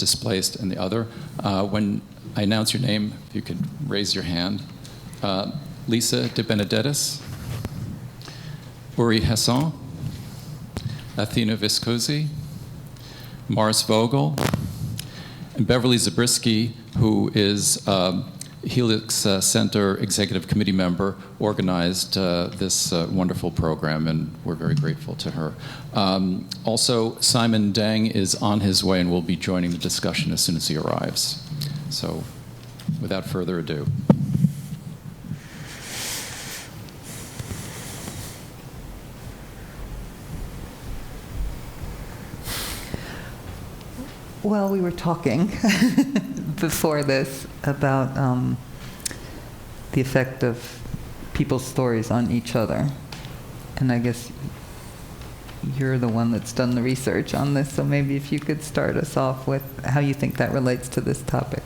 Displaced and The Other. When I announce your name, if you could raise your hand. Lisa De Benedettis, Uri Hassan, Athena Viscosi, Morris Vogel, and Beverly Zabriskie, who is Helix Center Executive Committee member, organized this wonderful program, and we're very grateful to her. Also, Simon Deng is on his way and will be joining the discussion as soon as he arrives. So, without further ado. Well, we were talking before this about the effect of people's stories on each other. And I guess you're the one that's done the research on this, so maybe if you could start us off with how you think that relates to this topic.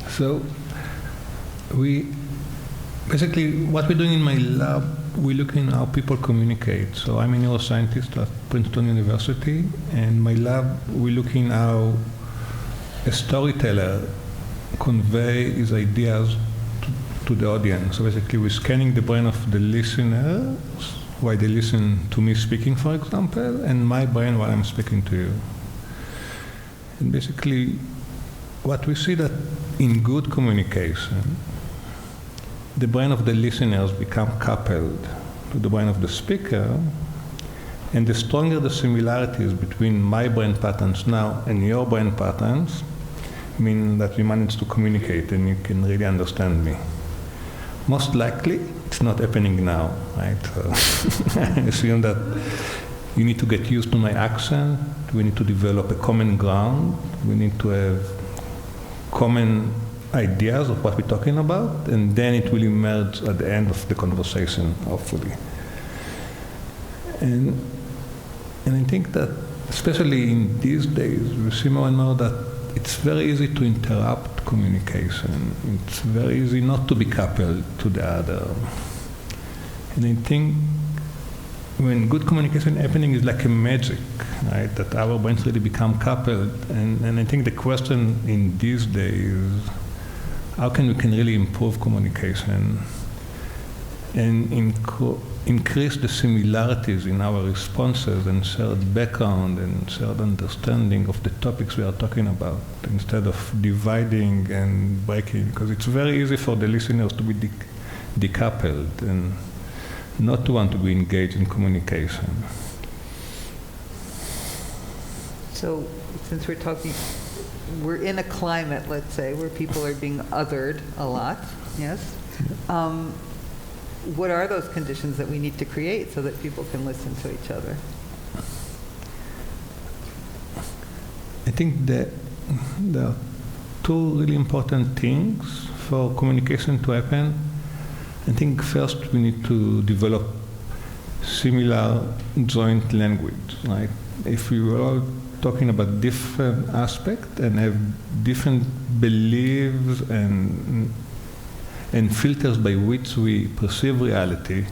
So, basically, what we're doing in my lab, we're looking at how people communicate. So I'm a neuroscientist at Princeton University, and my lab, we're looking at how a storyteller convey his ideas to the audience. So basically, we're scanning the brain of the listener while they listen to me speaking, for example, and my brain while I'm speaking to you. And basically, what we see that in good communication, the brain of the listeners become coupled to the brain of the speaker, and the stronger the similarities between my brain patterns now and your brain patterns mean that we manage to communicate and you can really understand me. Most likely, it's not happening now, right? So I assume that you need to get used to my accent, we need to develop a common ground, we need to have common ideas of what we're talking about, and then it will emerge at the end of the conversation, hopefully. And I think that, especially in these days, we see more and more that it's very easy to interrupt communication. It's very easy not to be coupled to the other. And I think when good communication happening is like a magic, right? That our brains really become coupled. And I think the question in these days, how can we really improve communication and increase the similarities in our responses and shared background and shared understanding of the topics we are talking about, instead of dividing and breaking, because it's very easy for the listeners to be decoupled and not to want to be engaged in communication. So, since we're in a climate, let's say, where people are being othered a lot, yes? What are those conditions that we need to create so that people can listen to each other? I think that there are two really important things for communication to happen. I think first we need to develop similar joint language, right? If we were all talking about different aspects and have different beliefs and filters by which we perceive reality,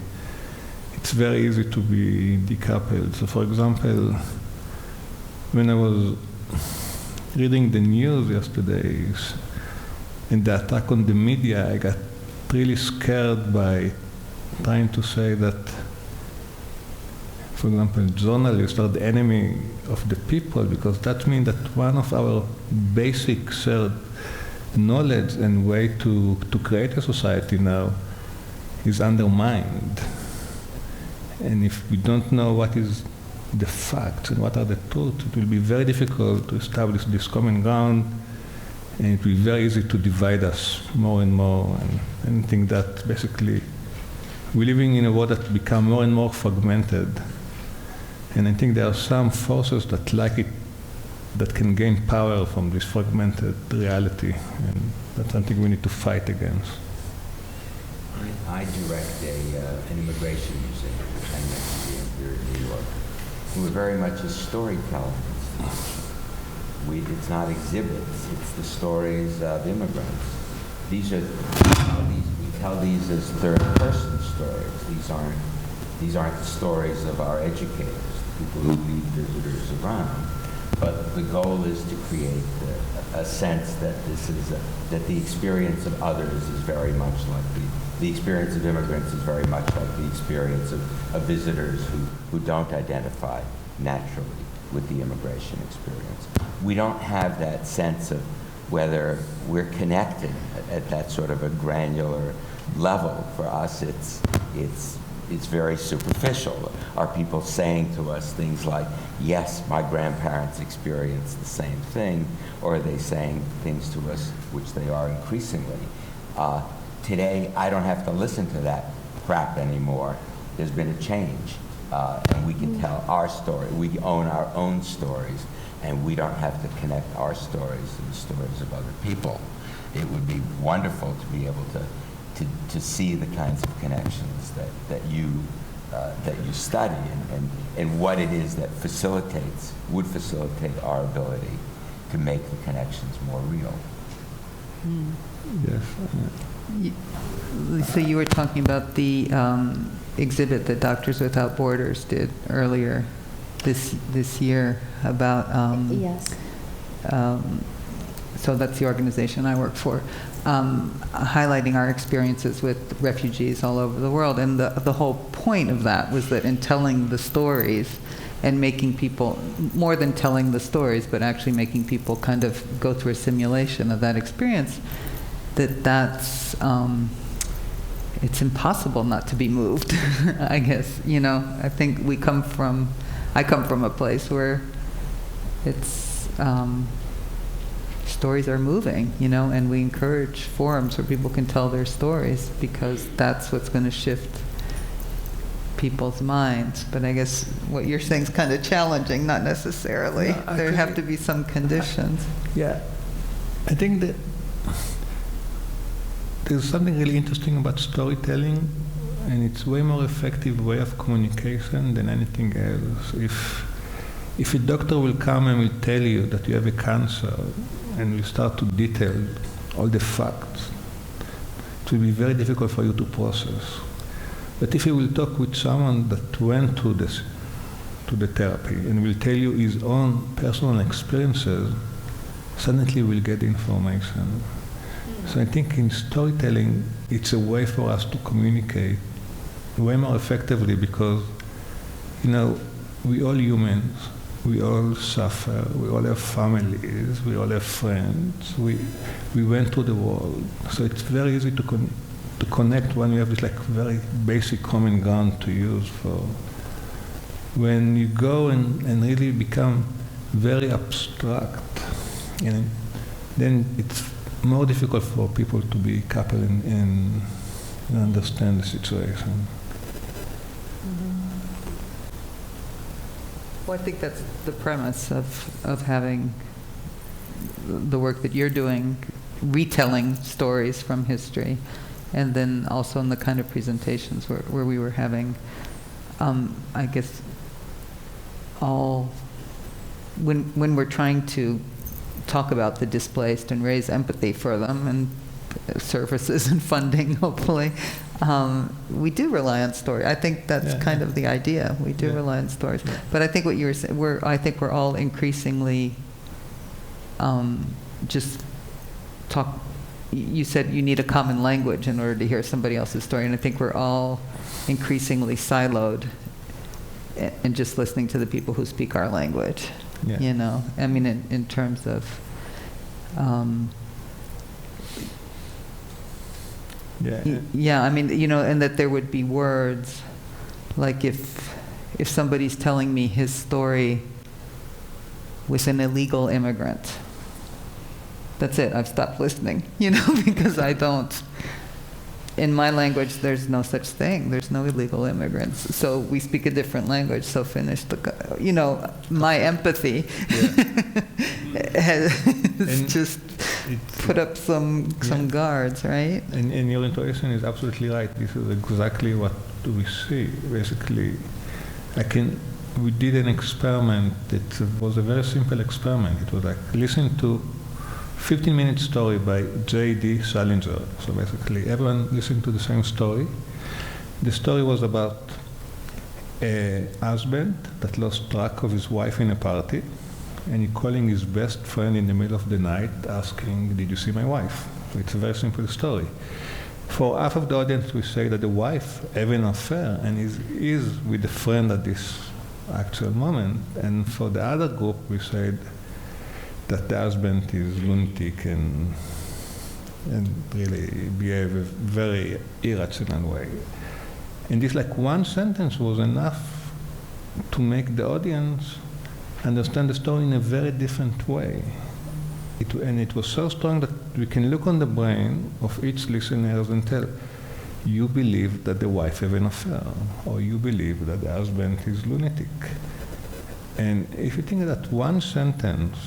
it's very easy to be decoupled. So, for example, when I was reading the news yesterday and the attack on the media, I got really scared by trying to say that, for example, journalists are the enemy of the people, because that means that one of our basic shared knowledge and way to create a society now is undermined. And if we don't know what is the facts and what are the truths, it will be very difficult to establish this common ground, and it will be very easy to divide us more and more. And I think that basically we're living in a world that becomes more and more fragmented. And I think there are some forces that like it, that can gain power from this fragmented reality, and that's something we need to fight against. I direct an immigration museum here in New York. We're very much a storytelling institution. It's not exhibits, it's the stories of immigrants. We tell these as third-person stories. These aren't the stories of our educators, people who lead visitors around. but the goal is to create a sense that that the experience of others is very much like the experience of immigrants is very much like the experience of visitors who don't identify naturally with the immigration experience. We don't have that sense of whether we're connected at that sort of a granular level. For us, it's very superficial. Are people saying to us things like, yes, my grandparents experienced the same thing, or are they saying things to us, which they are increasingly? Today, I don't have to listen to that crap anymore. There's been a change, and we can tell our story. We own our own stories, and we don't have to connect our stories to the stories of other people. It would be wonderful to be able to see the kinds of connections that you study and what it is that would facilitate our ability to make the connections more real. Yes. Lisa, you were talking about the exhibit that Doctors Without Borders did earlier this year about Yes. so that's the organization I work for, highlighting our experiences with refugees all over the world. And the whole point of that was that in telling the stories and making people, more than telling the stories, but actually making people kind of go through a simulation of that experience, that's it's impossible not to be moved, I guess. I think I come from a place where it's stories are moving, and we encourage forums where people can tell their stories because that's what's going to shift people's minds. But I guess what you're saying is kind of challenging, not necessarily. No, there have to be some conditions. Yeah, I think that there's something really interesting about storytelling, and it's way more effective way of communication than anything else. If a doctor will come and will tell you that you have a cancer and will start to detail all the facts, it will be very difficult for you to process. But if he will talk with someone that went to the therapy and will tell you his own personal experiences, suddenly you will get information. So I think in storytelling, it's a way for us to communicate way more effectively because, we all humans, we all suffer, we all have families, we all have friends, we went through the world. So it's very easy to connect when you have this very basic common ground to use for. When you go and really become very abstract, then it's more difficult for people to be coupled and understand the situation. Well, I think that's the premise of having the work that you're doing, retelling stories from history, and then also in the kind of presentations where we were having, I guess, when we're trying to talk about the displaced and raise empathy for them and services and funding, hopefully, we do rely on story. I think that's kind of the idea. We do rely on stories. Yeah. But I think what you were saying, I think we're all increasingly just talk. You said you need a common language in order to hear somebody else's story, and I think we're all increasingly siloed and just listening to the people who speak our language. Yeah. I mean, in terms of. Yeah, I mean, and that there would be words, like if somebody's telling me his story with an illegal immigrant, that's it, I've stopped listening, because I don't. In my language, there's no such thing. There's no illegal immigrants. So we speak a different language, so finish my empathy has just put up some guards, right? And your intuition is absolutely right. This is exactly what we see. Basically, we did an experiment. It was a very simple experiment. It was like listen to 15-minute story by J.D. Salinger. So basically, everyone listened to the same story. The story was about a husband that lost track of his wife in a party. and he's calling his best friend in the middle of the night asking, did you see my wife? It's a very simple story. For half of the audience, we say that the wife having an affair and is with the friend at this actual moment. And for the other group, we said that the husband is lunatic and really behave a very irrational way. And this like one sentence was enough to make the audience understand the story in a very different way. And it was so strong that we can look on the brain of each listener and tell, you believe that the wife has an affair, or you believe that the husband is lunatic. And if you think that one sentence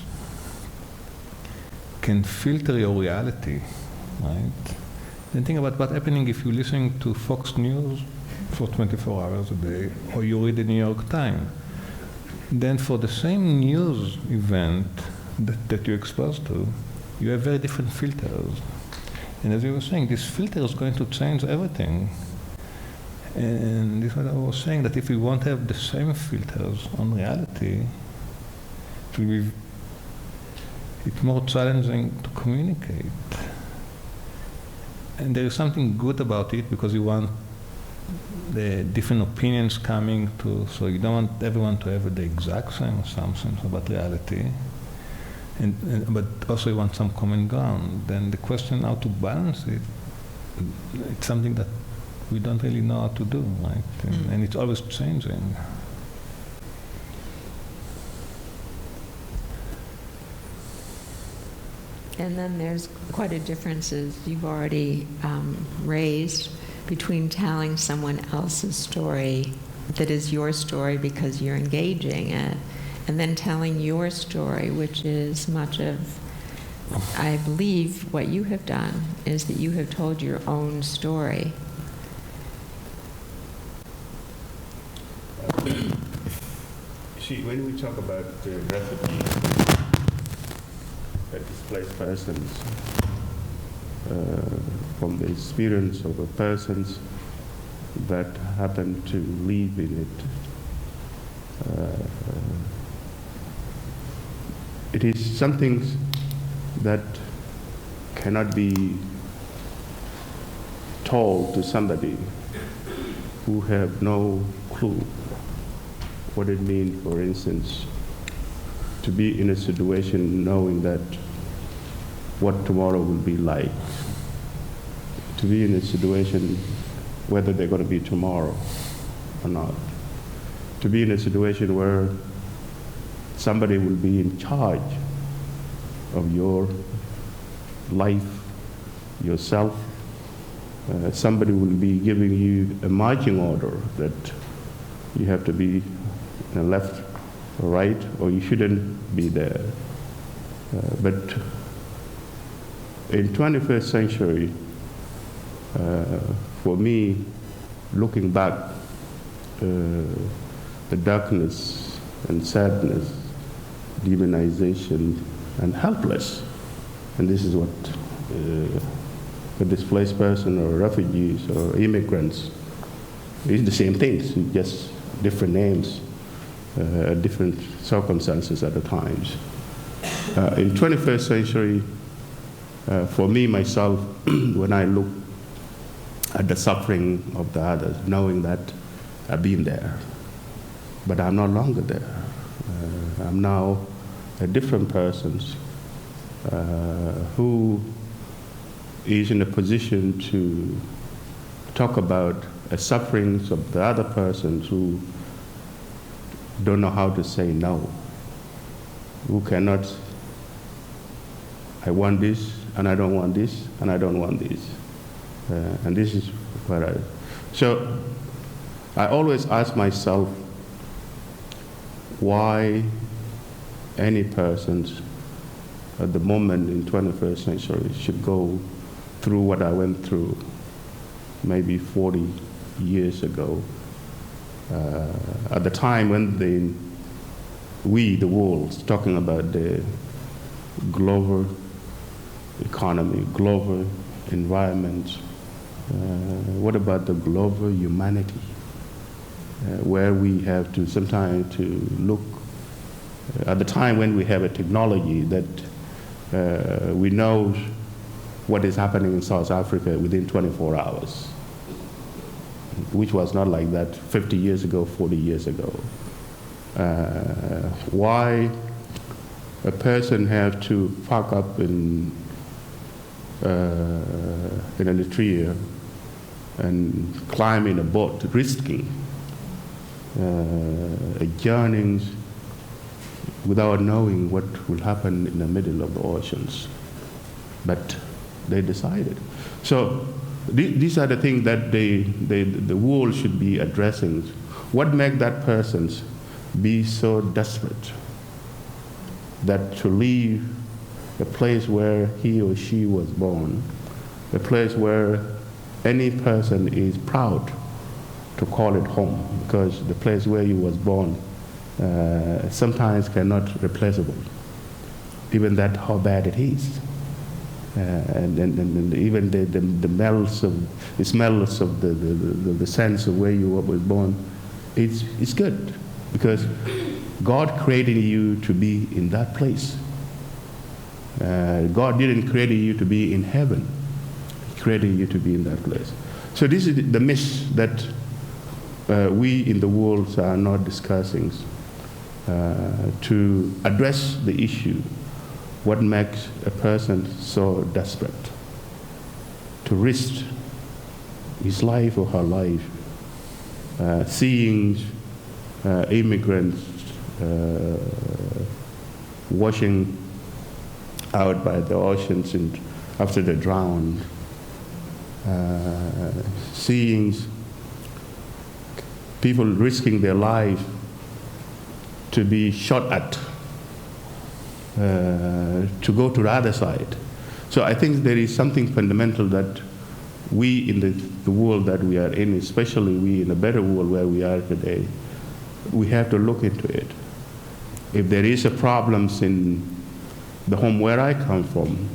can filter your reality, right? Then think about what's happening if you're listening to Fox News for 24 hours a day, or you read the New York Times. Then for the same news event that you're exposed to, you have very different filters. And as you were saying, this filter is going to change everything. And this is what I was saying, that if we won't have the same filters on reality, it's more challenging to communicate. And there is something good about it, because you want the different opinions coming to, so you don't want everyone to have the exact same assumptions about reality, but also you want some common ground. Then the question how to balance it, it's something that we don't really know how to do, right? And it's always changing. And then there's quite a difference, as you've already raised, between telling someone else's story that is your story because you're engaging it, and then telling your story, which is much of, I believe, what you have done is that you have told your own story. See, when we talk about refugees, displaced persons, from the experience of the persons that happen to live in it, it is something that cannot be told to somebody who have no clue what it means, for instance, to be in a situation knowing that what tomorrow will be like, to be in a situation whether they're going to be tomorrow or not, to be in a situation where somebody will be in charge of your life, yourself. Somebody will be giving you a marching order that you have to be left or right, or you shouldn't be there. But in 21st century, for me, looking back, the darkness and sadness, demonization, and helpless, and this is what a displaced person or refugees or immigrants is the same things, just different names, different circumstances at the times. In 21st century, for me, myself, when I look at the suffering of the others, knowing that I've been there, but I'm no longer there. I'm now a different person who is in a position to talk about the sufferings of the other persons who don't know how to say no, who cannot, I want this, and I don't want this, and I don't want this. And this is what so I always ask myself why any persons at the moment in 21st century should go through what I went through maybe 40 years ago. At the time when the world, talking about the global economy, global environment, what about the global humanity, where we have to sometimes to look At the time when we have a technology that we know what is happening in South Africa within 24 hours, which was not like that 50 years ago, 40 years ago. Why a person have to park up in a tree and climb in a boat, risking a journey without knowing what will happen in the middle of the oceans. But they decided. So these are the things that the world should be addressing. What makes that person be so desperate that to leave a place where he or she was born, a place where any person is proud to call it home, because the place where he was born sometimes cannot replaceable, even that how bad it is. And even the smells of the sense of where you were born, it's good, because God created you to be in that place. God didn't create you to be in heaven. He created you to be in that place. So this is the myth that we in the world are not discussing to address the issue. What makes a person so desperate to risk his life or her life, seeing immigrants washing out by the oceans and after they drowned, seeing people risking their life to be shot at, to go to the other side. So I think there is something fundamental that we in the world that we are in, especially we in a better world where we are today, we have to look into it. If there is a problems in the home where I come from,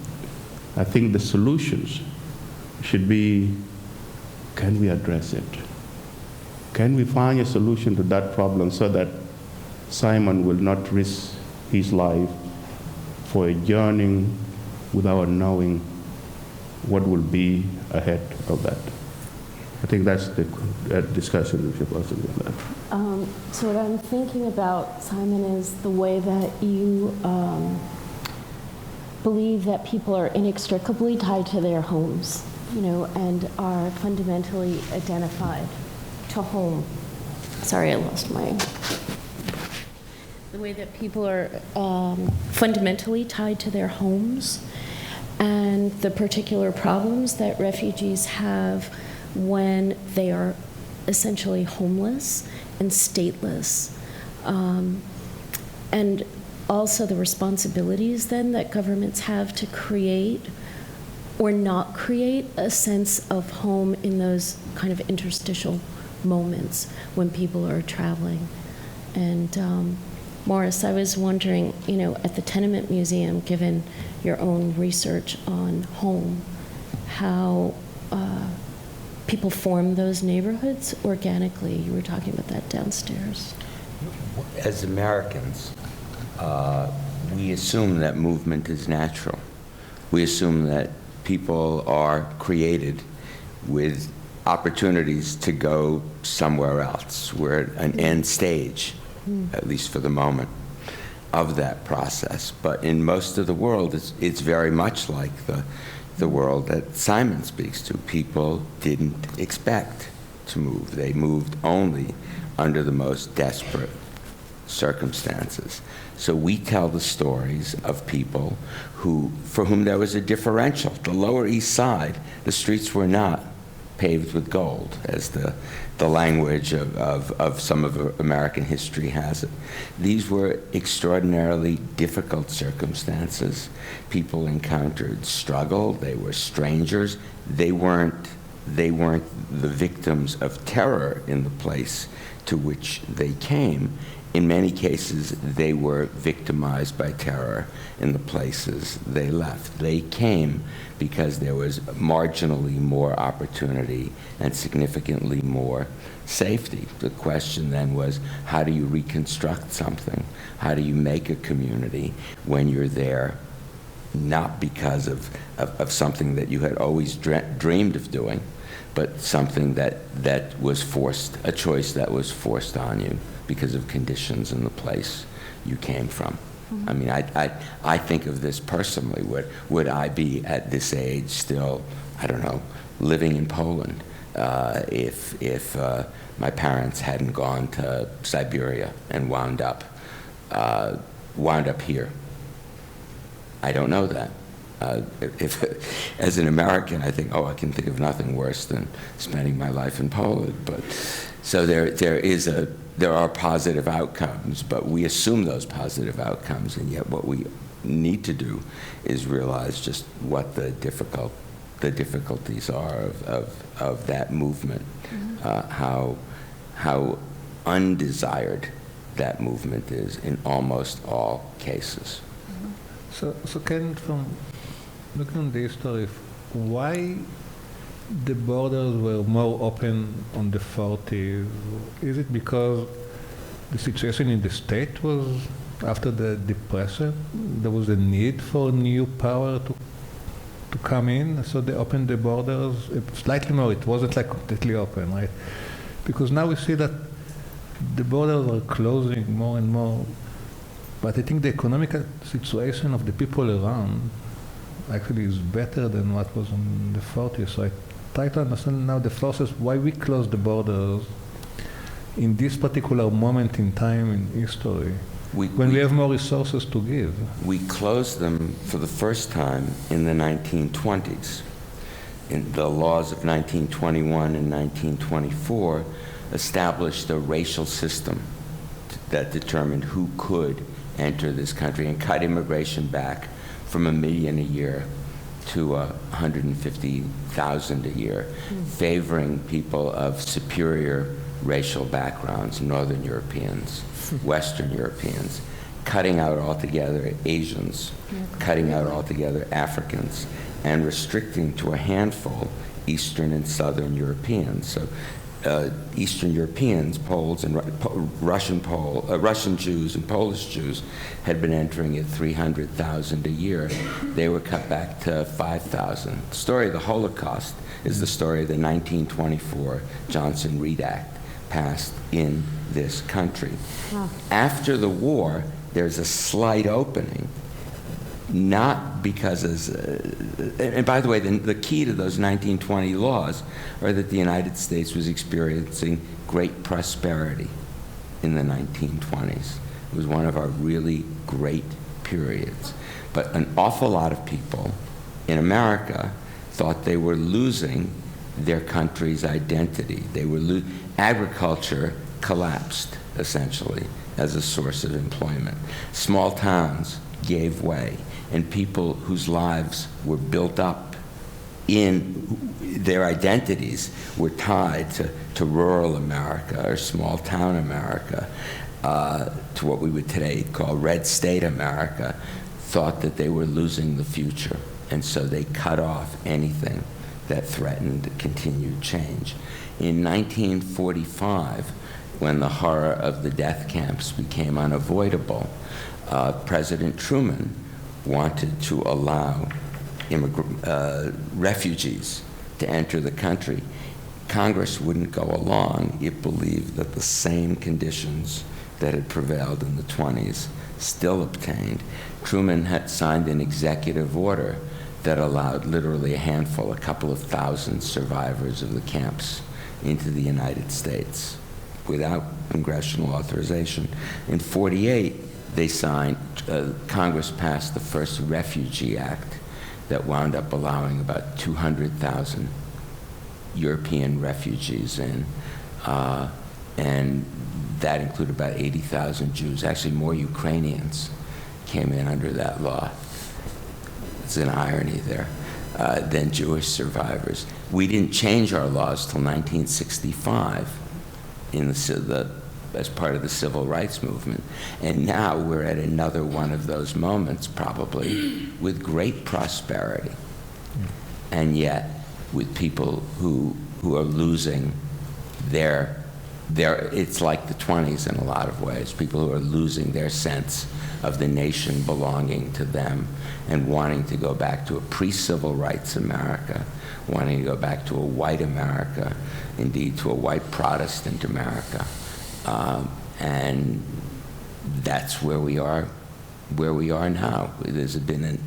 I think the solutions should be, can we address it? Can we find a solution to that problem so that Simon will not risk his life for a journey without knowing what will be ahead of that? I think that's the discussion we should possibly have. So what I'm thinking about, Simon, is the way that you believe that people are inextricably tied to their homes, and are fundamentally identified to home. Sorry, I lost my... The way that people are fundamentally tied to their homes, and the particular problems that refugees have when they are essentially homeless and stateless, and also the responsibilities then that governments have to create or not create a sense of home in those kind of interstitial moments when people are traveling. And Morris, I was wondering, at the Tenement Museum, given your own research on home, how people form those neighborhoods organically. You were talking about that downstairs. As Americans, we assume that movement is natural. We assume that people are created with opportunities to go somewhere else. We're at an end stage, at least for the moment, of that process. But in most of the world, it's very much like the world that Simon speaks to. People didn't expect to move. They moved only under the most desperate circumstances. So we tell the stories of people for whom there was a differential. The Lower East Side, the streets were not paved with gold, as the language of some of American history has it. These were extraordinarily difficult circumstances. People encountered struggle. They were strangers. They weren't the victims of terror in the place to which they came. in many cases, they were victimized by terror in the places they left. They came because there was marginally more opportunity and significantly more safety. The question then was, how do you reconstruct something? How do you make a community when you're there not because of something that you had always dreamed of doing, but something that was forced, a choice that was forced on you because of conditions in the place you came from. I mean, I think of this personally. Would I be at this age still, I don't know, living in Poland if my parents hadn't gone to Siberia and wound up here? I don't know that. As an American, I think, I can think of nothing worse than spending my life in Poland. But so there are positive outcomes, but we assume those positive outcomes, and yet what we need to do is realize just what the difficulties are of that movement, how undesired that movement is in almost all cases. So Ken, from looking at the history, why the borders were more open on the 40s? Is it because the situation in the state was, after the Depression, there was a need for new power to come in, so they opened the borders slightly more? It wasn't like completely open, right? Because now we see that the borders are closing more and more. But I think the economic situation of the people around actually is better than what was in the 40s. So I try to understand now the process, why we closed the borders in this particular moment in time in history, when we have more resources to give. We closed them for the first time in the 1920s. In the laws of 1921 and 1924 established a racial system that determined who could enter this country and cut immigration back from 1 million a year to 150,000 a year, favoring people of superior racial backgrounds, Northern Europeans, Western Europeans, cutting out altogether Asians, cutting out altogether Africans, and restricting to a handful Eastern and Southern Europeans. So Eastern Europeans, Poles and Russian Jews and Polish Jews had been entering at 300,000 a year. They were cut back to 5,000. The story of the Holocaust is the story of the 1924 Johnson-Reed Act passed in this country. After the war, there's a slight opening, not because, and by the way, the key to those 1920 laws are that the United States was experiencing great prosperity in the 1920s. It was one of our really great periods. But an awful lot of people in America thought they were losing their country's identity. They were agriculture collapsed, essentially, as a source of employment. Small towns gave way, and people whose lives were built up in their identities were tied to rural America or small town America, to what we would today call red state America, thought that they were losing the future. And so they cut off anything that threatened continued change. In 1945, when the horror of the death camps became unavoidable, President Truman wanted to allow refugees to enter the country. Congress wouldn't go along. It believed that the same conditions that had prevailed in the 20s still obtained. Truman had signed an executive order that allowed literally a couple of thousand survivors of the camps into the United States without congressional authorization. In 48, Congress passed the first Refugee Act that wound up allowing about 200,000 European refugees in, and that included about 80,000 Jews. Actually, more Ukrainians came in under that law. It's an irony there, than Jewish survivors. We didn't change our laws till 1965 in the as part of the civil rights movement. And now we're at another one of those moments, probably, with great prosperity. And yet, with people who are losing their, it's like the 20s in a lot of ways, people who are losing their sense of the nation belonging to them and wanting to go back to a pre-civil rights America, wanting to go back to a white America, indeed to a white Protestant America. And that's where we are now. There's been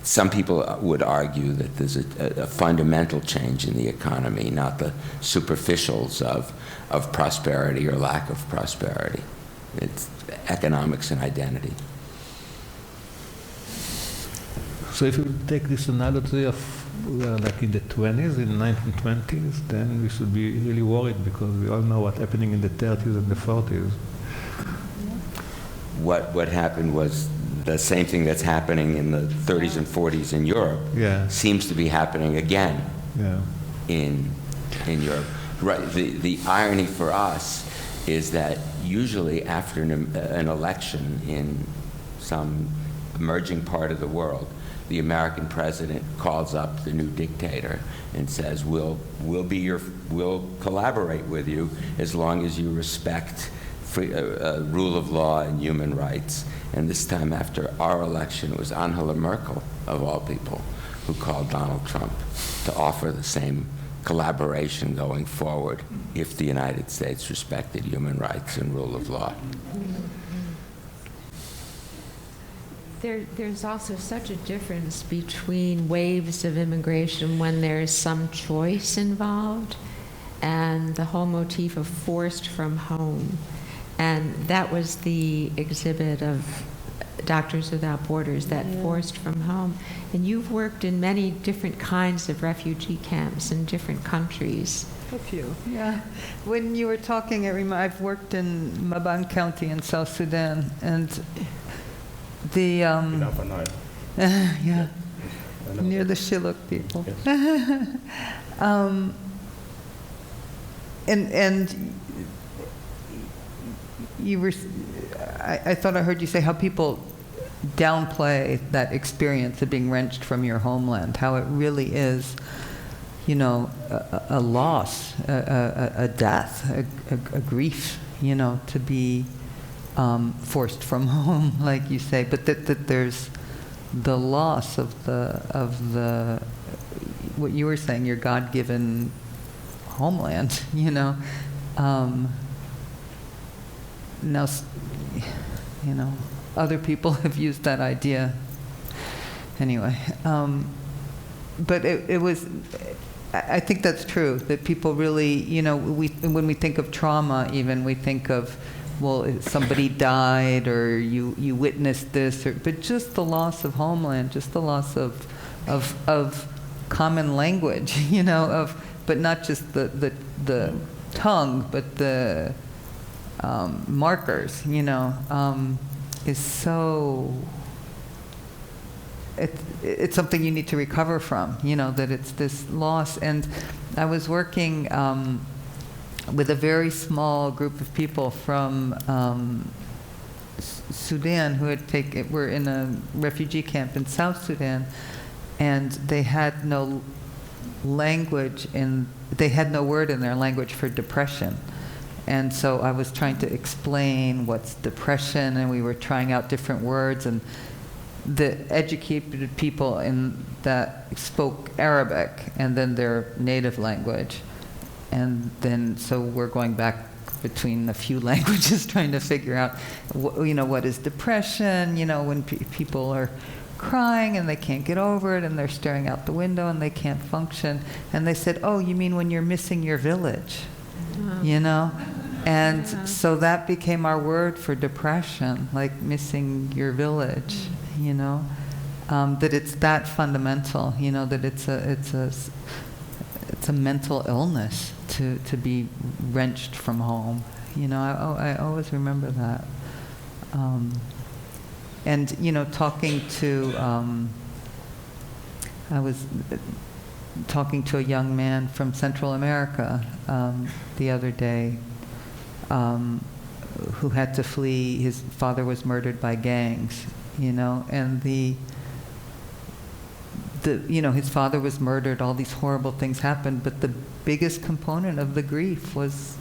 some people would argue that there's a fundamental change in the economy, not the superficials of prosperity or lack of prosperity. It's economics and identity. So if you take this analogy of we are like in the 20s, in the 1920s, then we should be really worried because we all know what's happening in the 30s and the 40s. What happened was the same thing that's happening in the 30s and 40s in Europe seems to be happening again in Europe. Right. The irony for us is that usually after an election in some emerging part of the world, the American president calls up the new dictator and says, we'll collaborate with you as long as you respect rule of law and human rights. And this time after our election, it was Angela Merkel, of all people, who called Donald Trump to offer the same collaboration going forward if the United States respected human rights and rule of law. There's also such a difference between waves of immigration when there's some choice involved and the whole motif of forced from home. And that was the exhibit of Doctors Without Borders, that forced from home. And you've worked in many different kinds of refugee camps in different countries. A few, yeah. When you were talking, I've worked in Maban County in South Sudan, and the near the Shilluk people. Yes. And you were, I thought I heard you say how people downplay that experience of being wrenched from your homeland, how it really is, you know, a loss, a death, a grief, you know, to be forced from home, like you say, but that there's the loss of the what you were saying, your God-given homeland, you know. Now, you know, other people have used that idea anyway. But it was, I think that's true, that people really, you know, when we think of trauma even, we think of, well, somebody died or you witnessed this, but just the loss of homeland, just the loss of common language, you know, but not just the tongue, but the markers, you know, is so, it's something you need to recover from, you know, that it's this loss. And I was working with a very small group of people from Sudan who were in a refugee camp in South Sudan, and they had no language they had no word in their language for depression. And so I was trying to explain what's depression, and we were trying out different words, and the educated people that spoke Arabic and then their native language. And then, so we're going back between a few languages trying to figure out, you know, what is depression, you know, when people are crying and they can't get over it and they're staring out the window and they can't function. And they said, oh, you mean when you're missing your village, you know? And so that became our word for depression, like missing your village, you know? That it's that fundamental, you know, that it's a mental illness to be wrenched from home. You know, I always remember that. And, you know, I was talking to a young man from Central America the other day who had to flee. His father was murdered by gangs, and his father was murdered, all these horrible things happened, but the biggest component of the grief was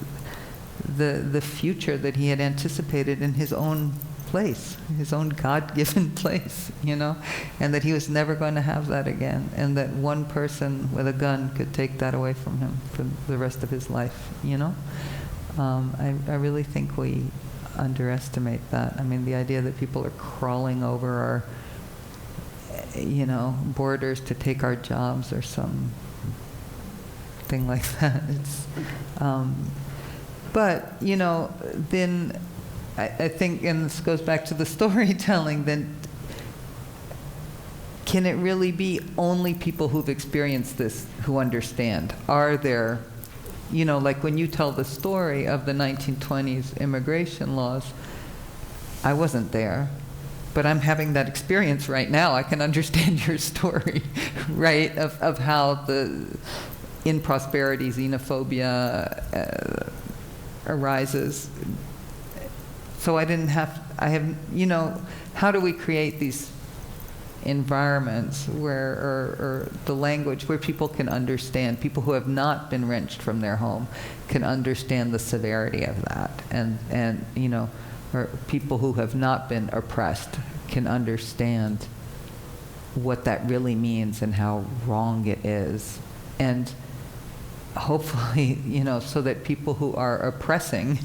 the future that he had anticipated in his own place, his own God-given place, and that he was never going to have that again, and that one person with a gun could take that away from him for the rest of his life, I really think we underestimate that. I mean, the idea that people are crawling over our borders to take our jobs or some thing like that. It's, but then I think, and this goes back to the storytelling, then can it really be only people who've experienced this who understand? Are there, like when you tell the story of the 1920s immigration laws, I wasn't there, but I'm having that experience right now. I can understand your story, right, of how the in-prosperity xenophobia arises. So I have, how do we create these environments where, or the language where people can understand, people who have not been wrenched from their home can understand the severity of that, and or people who have not been oppressed can understand what that really means and how wrong it is. And hopefully, so that people who are oppressing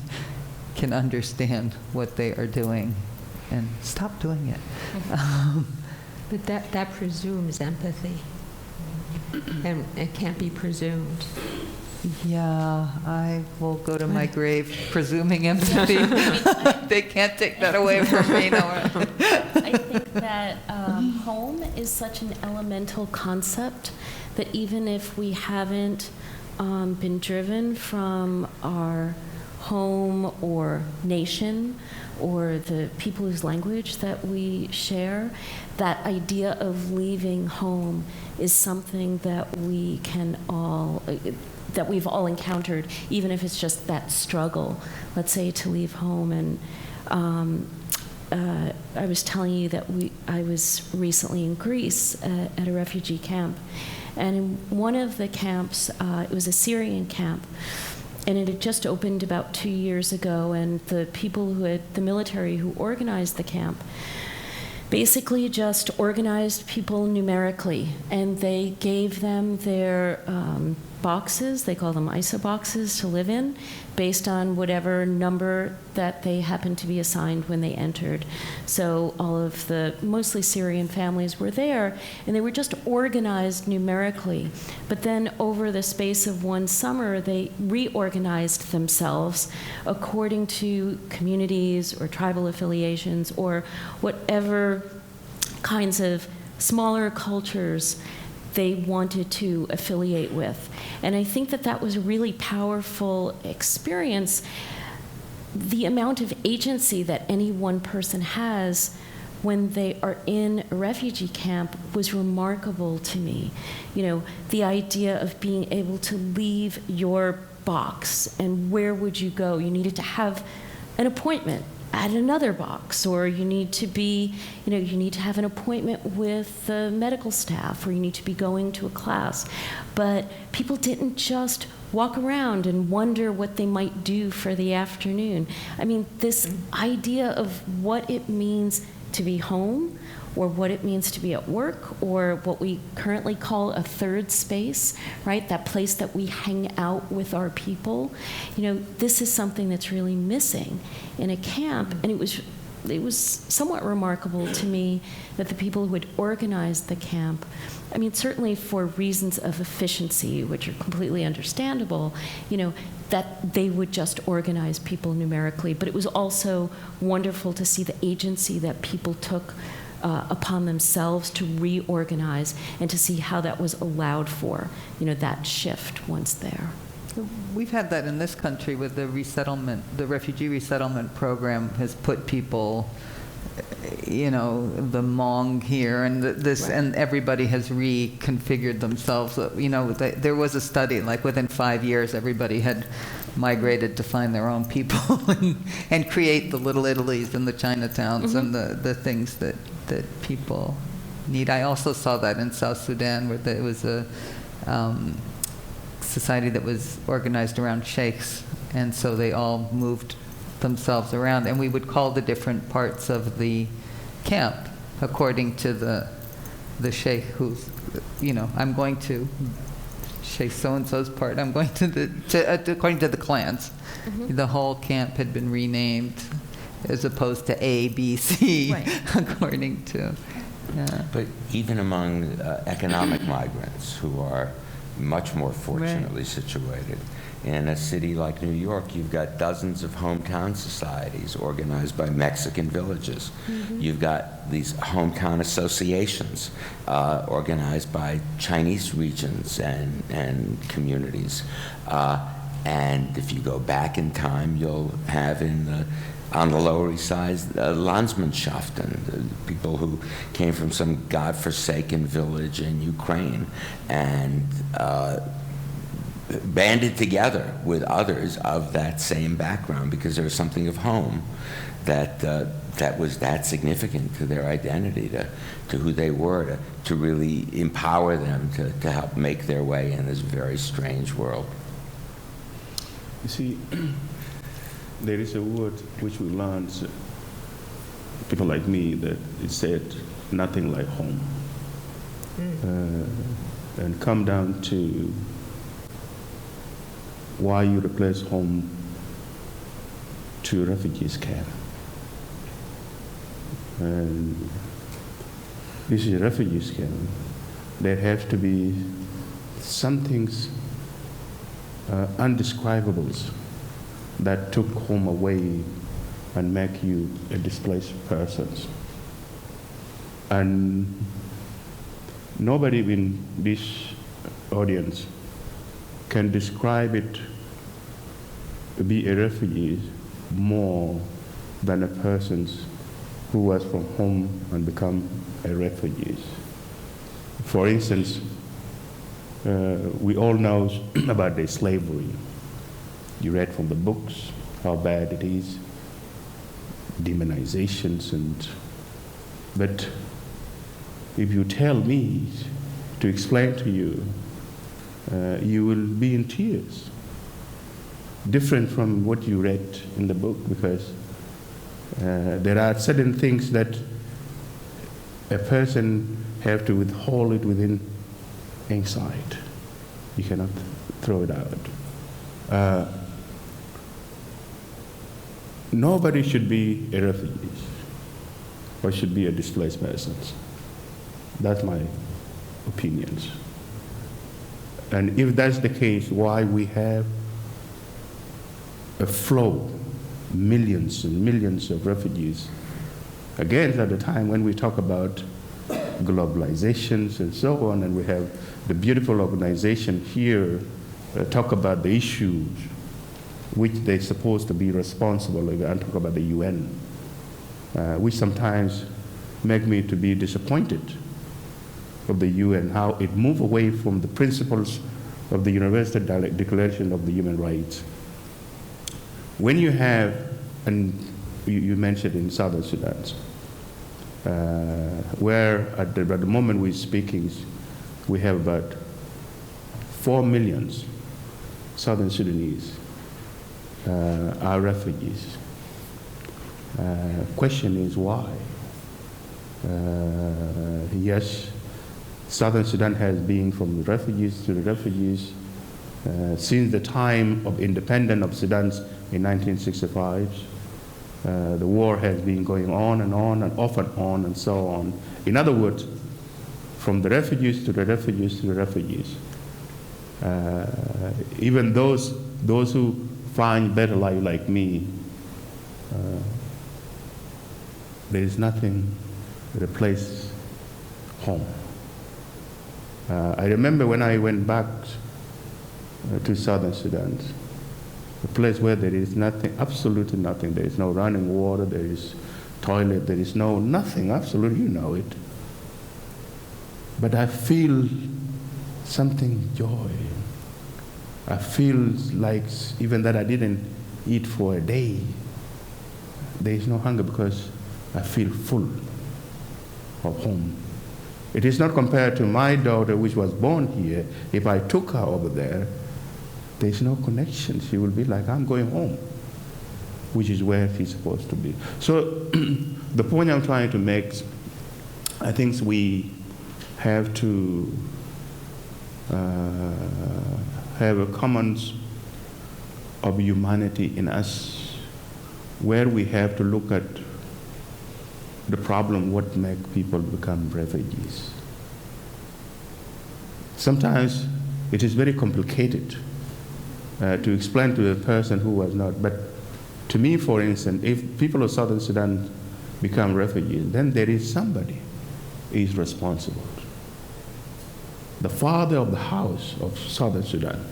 can understand what they are doing and stop doing it. But that presumes empathy, and it can't be presumed. Yeah, I will go to my grave presuming empathy. They can't take that away from me, Nora. I think that home is such an elemental concept that even if we haven't been driven from our home or nation or the people whose language that we share, that idea of leaving home is something that we can all, that we've all encountered, even if it's just that struggle, let's say, to leave home. And I was telling you that I was recently in Greece at a refugee camp, and in one of the camps, it was a Syrian camp, and it had just opened about 2 years ago, and the people the military who organized the camp basically just organized people numerically, and they gave them their boxes, they call them ISO boxes, to live in, based on whatever number that they happened to be assigned when they entered. So all of the mostly Syrian families were there, and they were just organized numerically. But then over the space of one summer, they reorganized themselves according to communities or tribal affiliations or whatever kinds of smaller cultures they wanted to affiliate with. And I think that was a really powerful experience. The amount of agency that any one person has when they are in a refugee camp was remarkable to me. The idea of being able to leave your box, and where would you go? You needed to have an appointment at another box, or you need to be, you need to have an appointment with the medical staff, or you need to be going to a class. But people didn't just walk around and wonder what they might do for the afternoon. I mean, this idea of what it means to be home, or what it means to be at work, or what we currently call a third space, right? That place that we hang out with our people. This is something that's really missing in a camp, and it was somewhat remarkable to me that the people who had organized the camp, I mean, certainly for reasons of efficiency, which are completely understandable, that they would just organize people numerically, but it was also wonderful to see the agency that people took upon themselves to reorganize, and to see how that was allowed for, that shift once there. We've had that in this country with the resettlement. The refugee resettlement program has put people, the Hmong here, and this, right. And everybody has reconfigured themselves. There was a study, like within 5 years, everybody had migrated to find their own people and create the little Italies and the Chinatowns and the things that people need. I also saw that in South Sudan, where it was a society that was organized around sheikhs, and so they all moved themselves around, and we would call the different parts of the camp according to the sheikh who's, I'm going to Sheikh so-and-so's part, I'm going according to the clans. The whole camp had been renamed as opposed to A, B, C, Right. according to. But even among economic migrants who are much more fortunately situated, in a city like New York, you've got dozens of hometown societies organized by Mexican villages. You've got these hometown associations organized by Chinese regions and communities. And if you go back in time, you'll have on the Lower East Side, Landsmannschaften, people who came from some godforsaken village in Ukraine and banded together with others of that same background because there was something of home that was that significant to their identity, to who they were, to really empower them to help make their way in this very strange world. You see, there is a word which we learned, people like me, that it said nothing like home. And come down to why you replace home to refugees camp. And this is a refugees camp. There have to be some things undescribables that took home away and make you a displaced person. And nobody in this audience can describe it to be a refugee more than a person who was from home and become a refugee. For instance, we all know about the slavery. You read from the books how bad it is, demonizations, but if you tell me to explain to you, you will be in tears. Different from what you read in the book, because there are certain things that a person have to withhold it within inside. You cannot throw it out. Nobody should be a refugee or should be a displaced person. That's my opinions. And if that's the case, why we have a flow, millions and millions of refugees? Again, at the time when we talk about globalizations and so on, and we have the beautiful organization here talk about the issues which they're supposed to be responsible, and talk about the UN, which sometimes make me to be disappointed of the UN, how it moved away from the principles of the Universal Declaration of the Human Rights. When you have, and you mentioned in Southern Sudan, where at the moment we're speaking, we have about 4 million Southern Sudanese are refugees. Question is why? Yes, Southern Sudan has been from the refugees to the refugees since the time of independence of Sudan in 1965. The war has been going on and off and on and so on. In other words, from the refugees to the refugees to the refugees. Even those who find better life like me, there is nothing to replace home. I remember when I went back to Southern Sudan, a place where there is nothing, absolutely nothing. There is no running water, there is toilet, there is nothing, absolutely, you know it. But I feel something joy. I feel like even that I didn't eat for a day, there is no hunger because I feel full of home. It is not compared to my daughter, which was born here. If I took her over there, there's no connection. She will be like, I'm going home, which is where she's supposed to be. So the point I'm trying to make, I think we have to have a commons of humanity in us, where we have to look at the problem, what makes people become refugees. Sometimes it is very complicated to explain to a person who was not, but to me, for instance, if people of Southern Sudan become refugees, then there is somebody who is responsible. The father of the house of Southern Sudan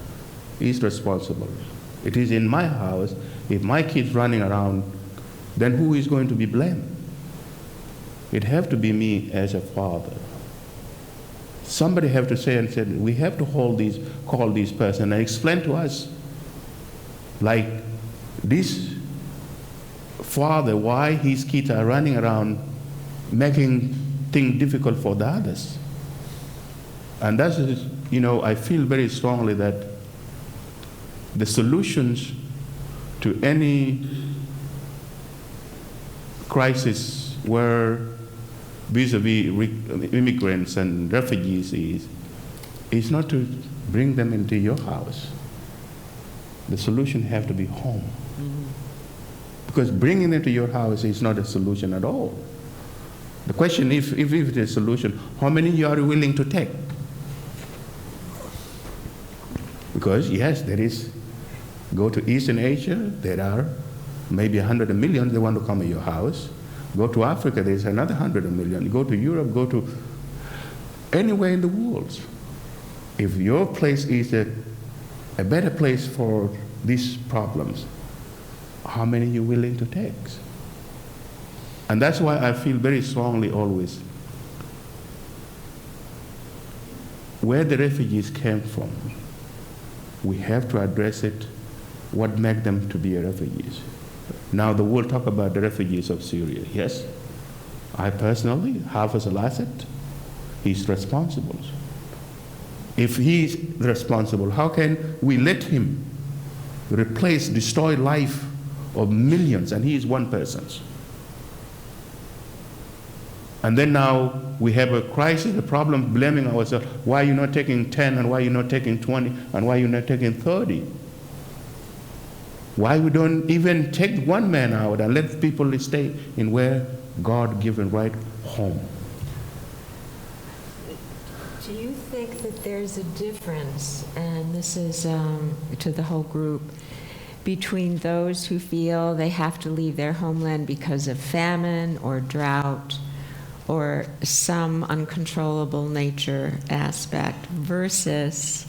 is responsible. It is in my house. If my kid's running around, then who is going to be blamed? It have to be me as a father. Somebody have to say and say, we have to call this person and explain to us, like this father, why his kids are running around making things difficult for the others. And that's, I feel very strongly that the solutions to any crisis where vis-a-vis immigrants and refugees is not to bring them into your house. The solution have to be home. Mm-hmm. Because bringing them to your house is not a solution at all. The question, if it is a solution, how many you are willing to take? Because yes, there is, go to Eastern Asia, there are maybe 100 million, they want to come to your house. Go to Africa, there's another 100 million. Go to Europe, go to anywhere in the world. If your place is a better place for these problems, how many are you willing to take? And that's why I feel very strongly always, where the refugees came from, we have to address it, what makes them to be refugees. Now the world talk about the refugees of Syria. Yes, I personally, Hafiz al-Assad, he's responsible. If he's responsible, how can we let him destroy life of millions, and he is one person? And then now we have a crisis, a problem, blaming ourselves. Why are you not taking 10, and why are you not taking 20, and why are you not taking 30? Why we don't even take one man out and let people stay in where God given right home? Do you think that there's a difference, and this is to the whole group, between those who feel they have to leave their homeland because of famine or drought or some uncontrollable nature aspect versus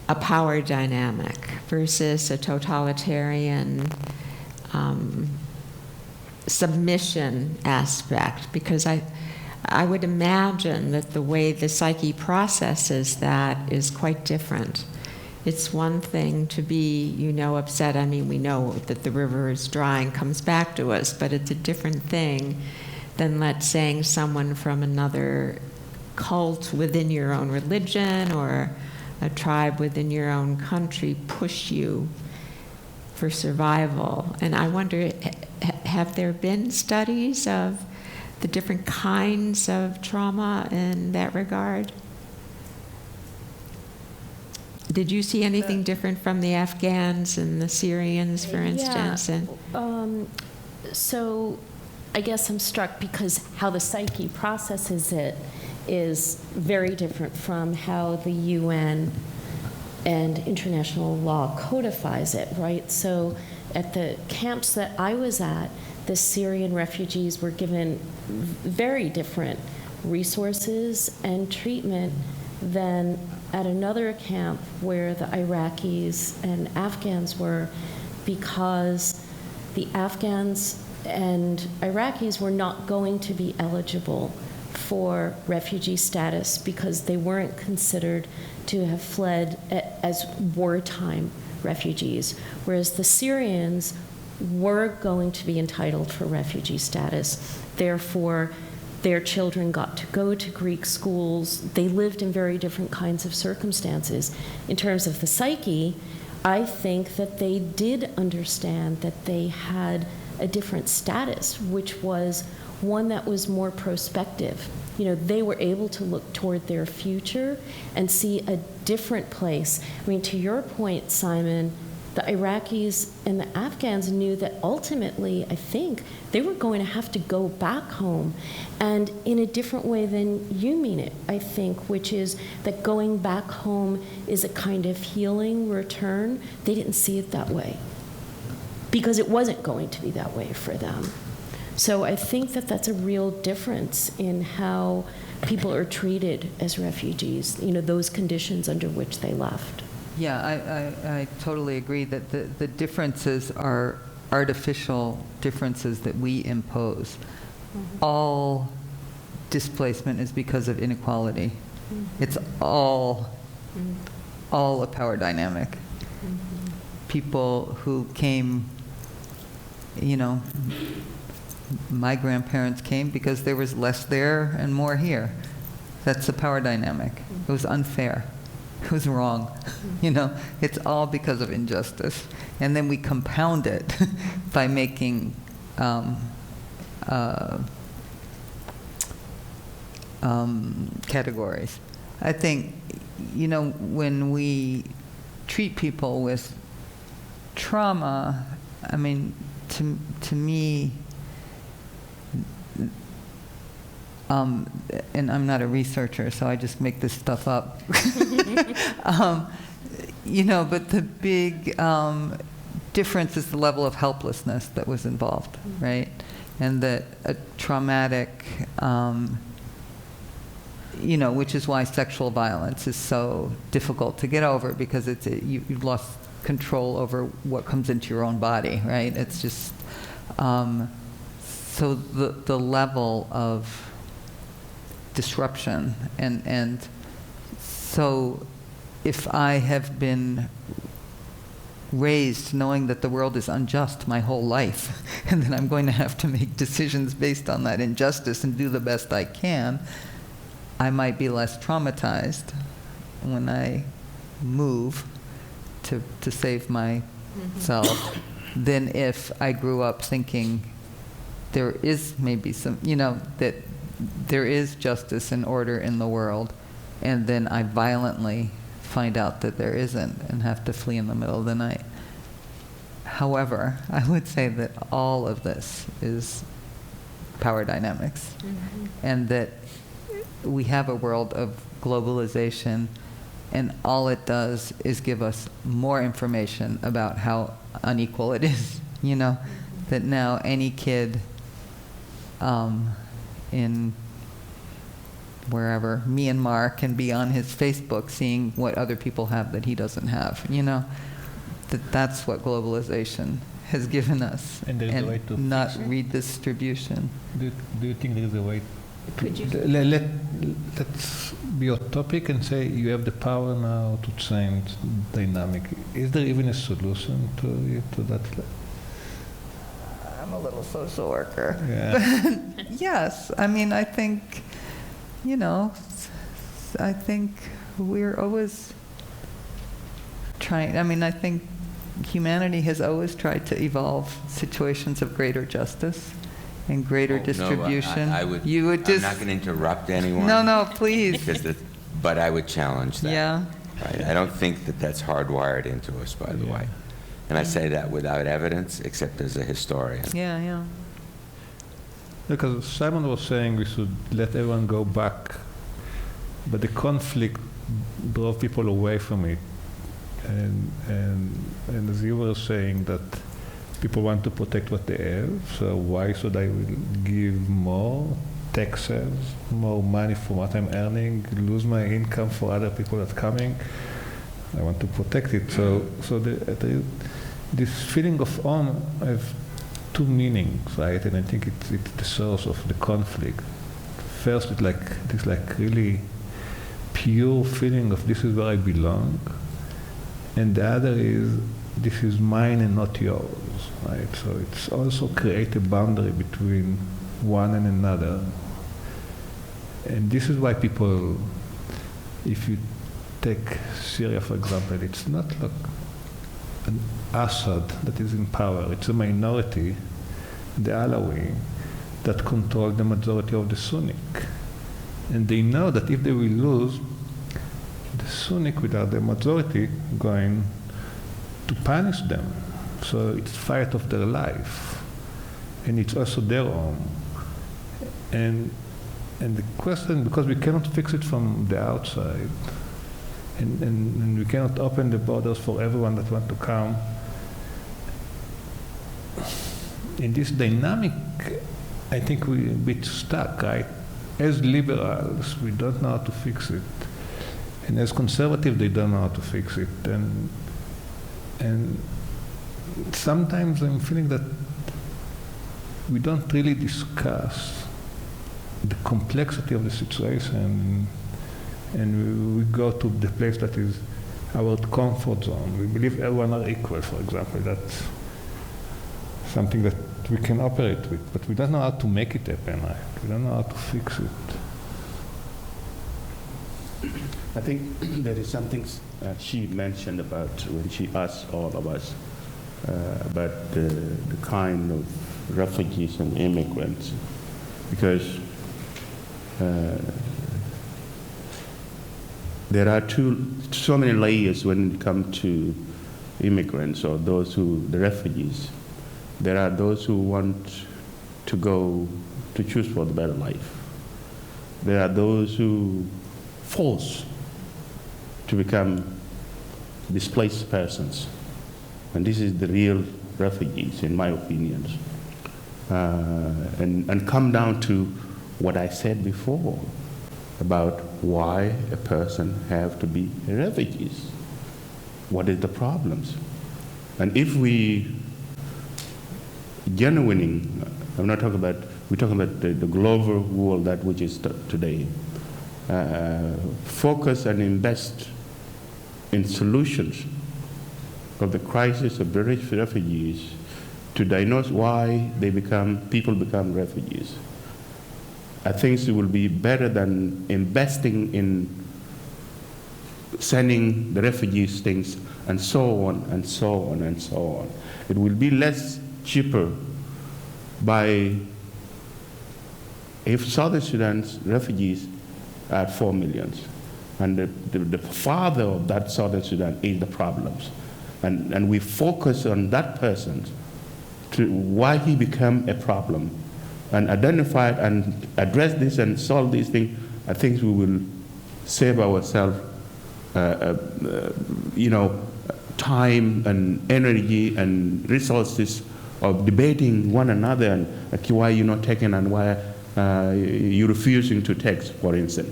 a power dynamic, versus a totalitarian submission aspect? Because I would imagine that the way the psyche processes that is quite different. It's one thing to be, upset. I mean, we know that the river is dry and comes back to us, but it's a different thing than, let's say, someone from another cult within your own religion or a tribe within your own country push you for survival. And I wonder, have there been studies of the different kinds of trauma in that regard? Did you see anything different from the Afghans and the Syrians, for instance? Yeah. So I guess I'm struck because how the psyche processes it is very different from how the UN and international law codifies it, right? So at the camps that I was at, the Syrian refugees were given very different resources and treatment than at another camp where the Iraqis and Afghans were, because the Afghans and Iraqis were not going to be eligible for refugee status because they weren't considered to have fled as wartime refugees, whereas the Syrians were going to be entitled for refugee status. Therefore, their children got to go to Greek schools. They lived in very different kinds of circumstances. In terms of the psyche, I think that they did understand that they had a different status, which was one that was more prospective. You know, they were able to look toward their future and see a different place. I mean, to your point, Simon, the Iraqis and the Afghans knew that ultimately, I think, they were going to have to go back home, and in a different way than you mean it, I think, which is that going back home is a kind of healing return. They didn't see it that way because it wasn't going to be that way for them. So I think that that's a real difference in how people are treated as refugees, you know, those conditions under which they left. Yeah, I totally agree that the differences are artificial differences that we impose. Mm-hmm. All displacement is because of inequality. Mm-hmm. It's all a power dynamic. Mm-hmm. People who came, you know, my grandparents came because there was less there and more here. That's the power dynamic. It was unfair. It was wrong. You know, it's all because of injustice. And then we compound it by making categories. I think, you know, when we treat people with trauma, I mean, to me, and I'm not a researcher, so I just make this stuff up. You know, but the big difference is the level of helplessness that was involved, right? And that a traumatic, you know, which is why sexual violence is so difficult to get over, because you've lost control over what comes into your own body, right? It's just, so the level of disruption, and so if I have been raised knowing that the world is unjust my whole life, and that I'm going to have to make decisions based on that injustice and do the best I can, I might be less traumatized when I move to save myself than if I grew up thinking there is maybe some, you know, that there is justice and order in the world, and then I violently find out that there isn't and have to flee in the middle of the night. However, I would say that all of this is power dynamics, and that we have a world of globalization, and all it does is give us more information about how unequal it is, you know, that now any kid in wherever, Myanmar, can be on his Facebook seeing what other people have that he doesn't have, you know, that's what globalization has given us, and there's a way to not redistribution. Do you think there is a way? Could you? Let's be your topic and say you have the power now to change dynamic. Is there even a solution to that? I'm a little social worker. Yeah. Yes, I mean, I think, you know, I think we're always trying, I mean, I think humanity has always tried to evolve situations of greater justice and greater distribution. No, I would, you would just, I'm not going to interrupt anyone. No, please. But I would challenge that. Yeah. Right? I don't think that that's hardwired into us, by the way. And I say that without evidence, except as a historian. Yeah. Because Simon was saying we should let everyone go back, but the conflict drove people away from it. And as you were saying, that people want to protect what they have, so why should I give more taxes, more money for what I'm earning, lose my income for other people that are coming? I want to protect it. So this feeling of home has two meanings, right? And I think it's the source of the conflict. first it's like this like really pure feeling of this is where I belong, and the other is this is mine and not yours, right? So it's also create a boundary between one and another. And this is why people, if you take Syria for example, it's not like an Assad that is in power, it's a minority, the Alawi, that control the majority of the Sunni. And they know that if they will lose, the Sunni, without the majority, going to punish them. So it's fight of their life. And it's also their own. And the question, because we cannot fix it from the outside, and we cannot open the borders for everyone that want to come, in this dynamic, I think we're a bit stuck, right? As liberals, we don't know how to fix it. And as conservatives, they don't know how to fix it. And sometimes I'm feeling that we don't really discuss the complexity of the situation, and we go to the place that is our comfort zone. We believe everyone are equal, for example. That's something that we can operate with, but we don't know how to make it happen, right? We don't know how to fix it. I think there is something she mentioned about when she asked all of us about the kind of refugees and immigrants, because there are so many layers when it comes to immigrants or those the refugees. There are those who want to go to choose for the better life. There are those who force to become displaced persons. And this is the real refugees, in my opinion. And come down to what I said before about why a person have to be a refugee. What is the problems? And if we genuinely, I'm not talking about, we're talking about the global world that which is today, focus and invest in solutions of the crisis of British refugees to diagnose why people become refugees. I think it will be better than investing in sending the refugees things and so on and so on and so on. It will be less cheaper if Southern Sudan's refugees are 4 million, and the father of that Southern Sudan is the problems. And we focus on that person to why he became a problem, and identify and address this and solve these things. I think we will save ourselves, time and energy and resources of debating one another and why you're not taking and why you're refusing to take, for instance.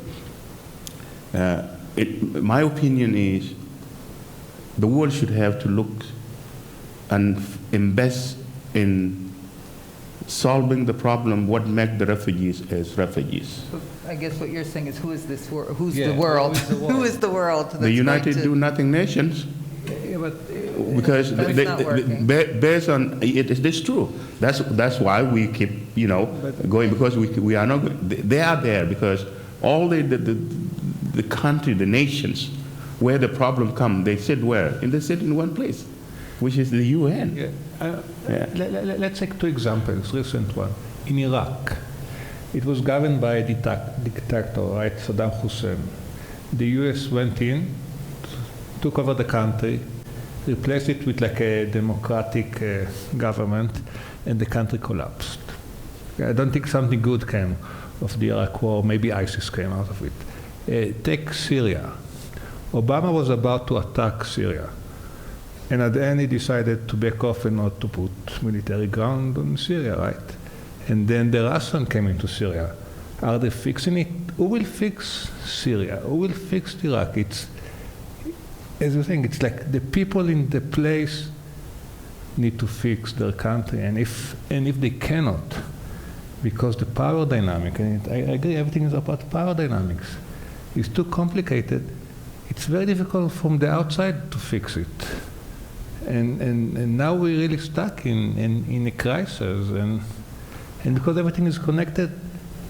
My opinion is the world should have to look and invest in solving the problem, what makes the refugees as refugees. I guess what you're saying is, who is this world? Who's Yeah, the world? who is the world? Who is the world? The United Do Nothing Nations. Yeah, but Because But it's not working. based on it's true. That's why we keep going, because we are not. They are there because all the country, the nations, where the problem come, they sit where? They sit in one place, which is the UN. yeah. Yeah. Let's take 2 examples, recent one. In Iraq, it was governed by a dictator, right, Saddam Hussein. The US went in, took over the country, replaced it with like a democratic government, and the country collapsed. I don't think something good came of the Iraq war. Maybe ISIS came out of it. Take Syria. Obama was about to attack Syria, and at the end he decided to back off and not to put military ground on Syria, right? And then the Russians came into Syria. Are they fixing it? Who will fix Syria? Who will fix Iraq? It's, as you think, it's like the people in the place need to fix their country, and if they cannot, because the power dynamic, and I agree, everything is about power dynamics, is too complicated. It's very difficult from the outside to fix it. And now we're really stuck in a crisis, and because everything is connected,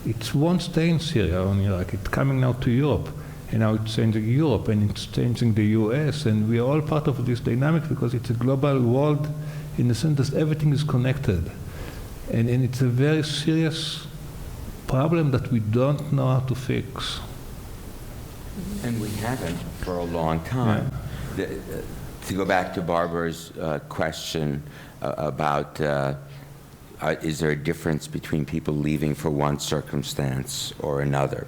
it won't stay in Syria or in Iraq. It's coming now to Europe, and now it's changing Europe, and it's changing the US, and we are all part of this dynamic because it's a global world in the sense that everything is connected. And it's a very serious problem that we don't know how to fix. And we haven't for a long time. Yeah. To go back to Barbara's question about is there a difference between people leaving for one circumstance or another?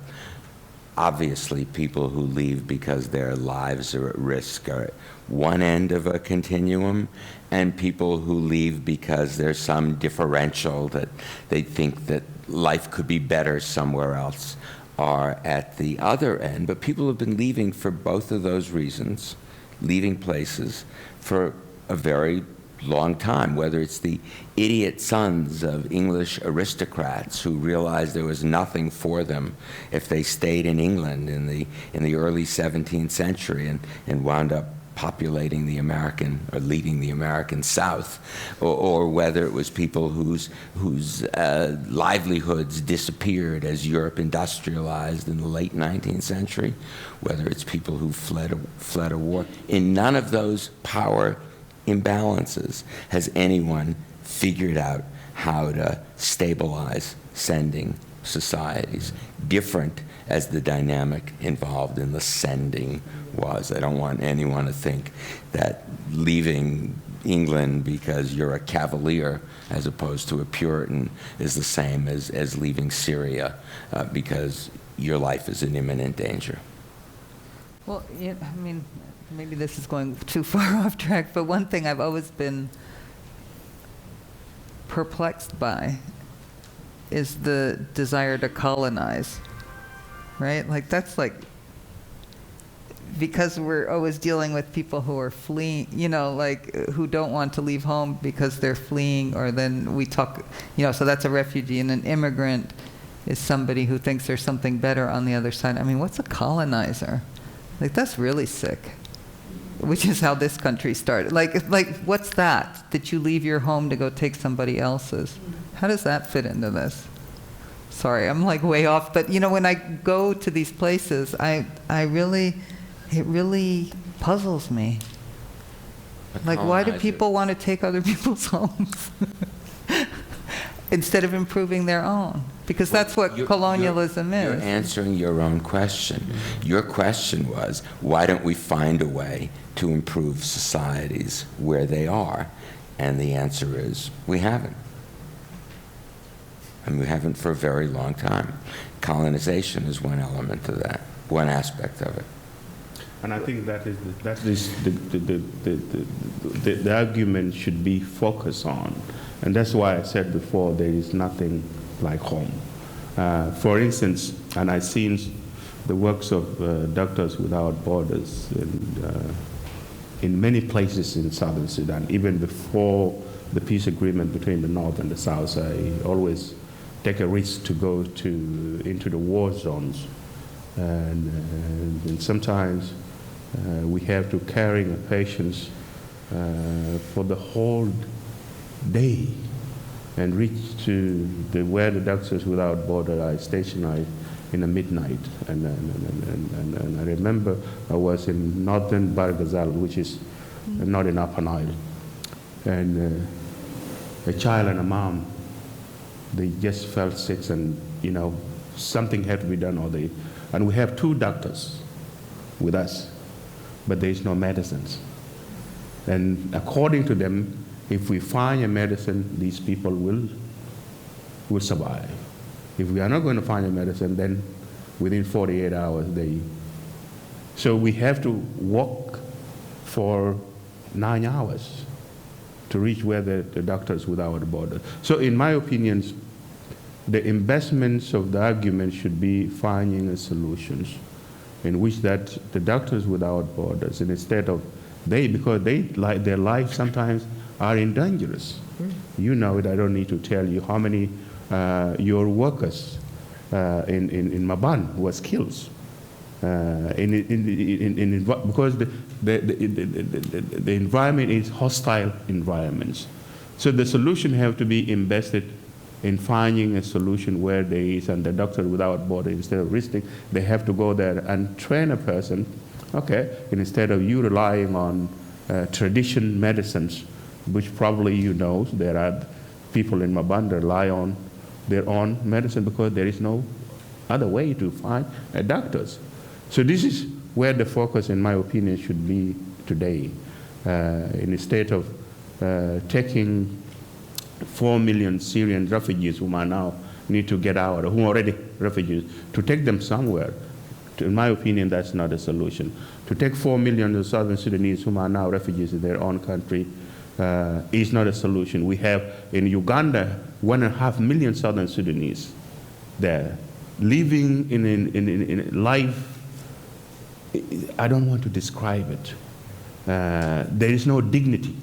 Obviously, people who leave because their lives are at risk are at one end of a continuum, and people who leave because there's some differential that they think that life could be better somewhere else are at the other end. But people have been leaving for both of those reasons, leaving places for a very long time, whether it's the idiot sons of English aristocrats who realized there was nothing for them if they stayed in England in the early 17th century and wound up populating the American or leading the American South, or whether it was people whose livelihoods disappeared as Europe industrialized in the late 19th century, whether it's people who fled a war. In none of those power imbalances has anyone figured out how to stabilize sending societies, different as the dynamic involved in the sending was. I don't want anyone to think that leaving England because you're a cavalier as opposed to a Puritan is the same as leaving Syria because your life is in imminent danger. Well, yeah, I mean, maybe this is going too far off track, but one thing I've always been perplexed by is the desire to colonize, right? Like, that's like, because we're always dealing with people who are fleeing, you know, like, who don't want to leave home because they're fleeing, or then we talk, you know, so that's a refugee, and an immigrant is somebody who thinks there's something better on the other side. I mean, what's a colonizer? Like, that's really sick. Which is how this country started. Like, what's that? That you leave your home to go take somebody else's? How does that fit into this? Sorry, I'm like way off. But you know, when I go to these places, it really puzzles me. Like, why do people want to take other people's homes instead of improving their own? Because that's what colonialism is. You're answering your own question. Your question was, why don't we find a way to improve societies where they are? And the answer is, we haven't. And we haven't for a very long time. Colonization is one element of that, one aspect of it. And I think the argument should be focused on. And that's why I said before, there is nothing like home. For instance, and I've seen the works of Doctors Without Borders in many places in southern Sudan. Even before the peace agreement between the North and the South, I always take a risk to go into the war zones. And sometimes we have to carry a patient for the whole day and reach to where the Doctors Without Borders are stationed in the midnight. And I remember I was in northern Barghazal, which is not in Upper Nile, and a child and a mom, they just felt sick, and you know, something had to be done. And we have 2 doctors with us, but there is no medicines. And according to them, if we find a medicine, these people will survive. If we are not going to find a medicine, then within 48 hours, So we have to walk for 9 hours to reach where the Doctors Without Borders. So in my opinion, the investments of the argument should be finding solutions in which that the Doctors Without Borders, and instead of because their lives sometimes are in dangerous. You know it, I don't need to tell you how many your workers in Maban was killed. Because the environment is hostile environments. So the solution have to be invested in finding a solution where there is, and the Doctor Without Borders, instead of risking, they have to go there and train a person, okay, and instead of you relying on tradition medicines, which probably you know, there are people in Maban that rely on their own medicine because there is no other way to find doctors. So this is where the focus, in my opinion, should be today, instead of taking 4 million Syrian refugees whom are now need to get out, or who are already refugees, to take them somewhere. In my opinion, that's not a solution. To take 4 million of Southern Sudanese whom are now refugees in their own country is not a solution. We have in Uganda 1.5 million Southern Sudanese there, living in life. I don't want to describe it. There is no dignity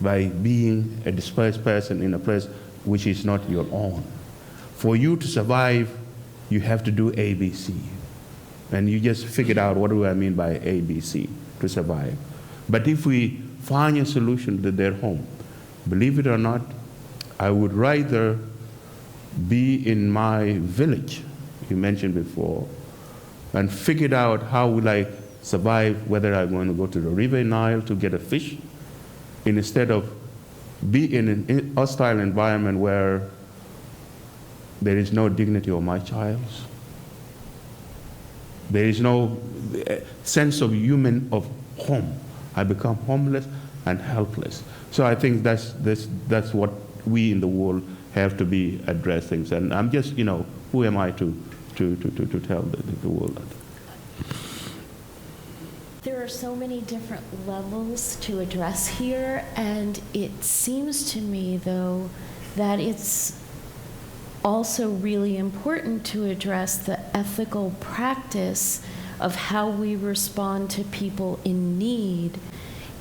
by being a displaced person in a place which is not your own. For you to survive, you have to do ABC. And you just figured out what do I mean by ABC, to survive. But if we find a solution to their home, believe it or not, I would rather be in my village, you mentioned before, and figured out how will I survive, whether I'm going to go to the river Nile to get a fish, instead of be in an hostile environment where there is no dignity of my child. There is no sense of human, of home. I become homeless and helpless. So I think that's what we in the world have to be addressing. And I'm just, who am I to tell the world that? There are so many different levels to address here, and it seems to me, though, that it's also really important to address the ethical practice of how we respond to people in need,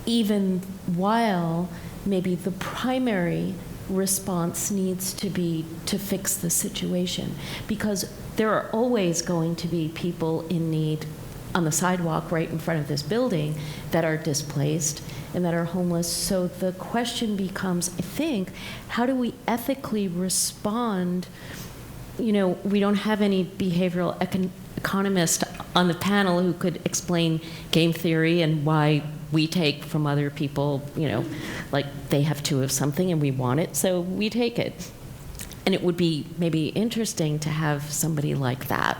even while maybe the primary response needs to be to fix the situation. Because there are always going to be people in need on the sidewalk right in front of this building that are displaced and that are homeless. So the question becomes, I think, how do we ethically respond? We don't have any behavioral economist on the panel who could explain game theory and why we take from other people, like they have two of something and we want it, so we take it. And it would be maybe interesting to have somebody like that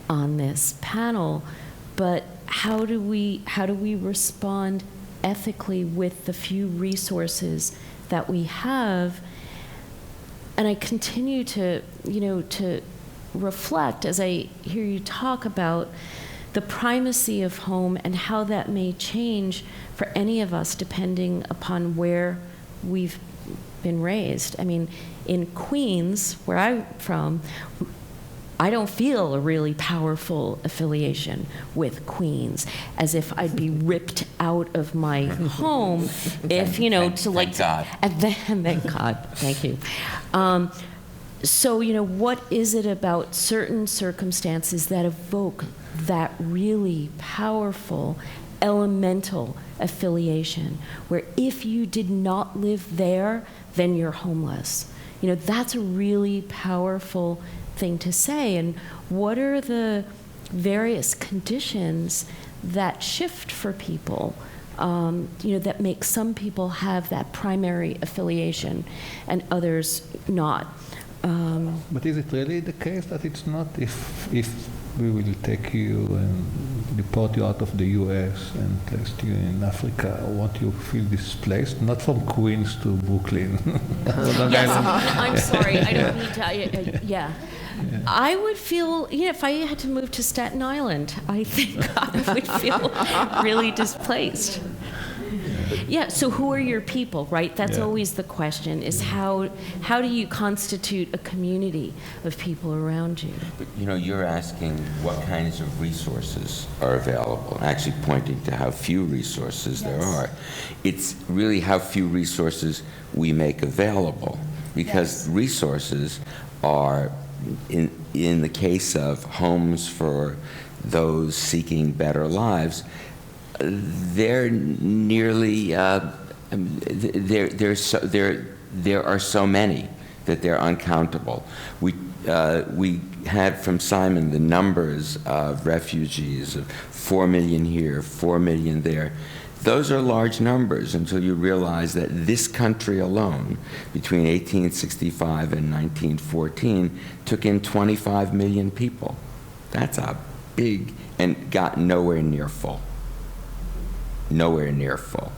on this panel. But how do we respond ethically with the few resources that we have? And I continue to reflect as I hear you talk about the primacy of home and how that may change for any of us depending upon where we've been raised. I mean, in Queens, where I'm from, I don't feel a really powerful affiliation with Queens, as if I'd be ripped out of my home if, Thank God. And then, thank God, thank you. So, what is it about certain circumstances that evoke that really powerful, elemental affiliation, where if you did not live there, then you're homeless? That's a really powerful thing to say. And what are the various conditions that shift for people, that make some people have that primary affiliation and others not? But is it really the case that it's not? If we will take you and deport you out of the U.S. and place you in Africa, won't you feel displaced? Not from Queens to Brooklyn. Yes, I'm sorry, I don't need to, yeah. I would feel, if I had to move to Staten Island, I think I would feel really displaced. Yeah, so who are your people, right? That's always the question, is how do you constitute a community of people around you? But, you're asking what kinds of resources are available, actually pointing to how few resources there are. It's really how few resources we make available because resources are, in the case of homes for those seeking better lives, they're nearly, there are so many that they're uncountable. We had from Simon the numbers of refugees, of 4 million here, 4 million there. Those are large numbers until you realize that this country alone, between 1865 and 1914, took in 25 million people. That's a big, and got nowhere near full. Nowhere near full.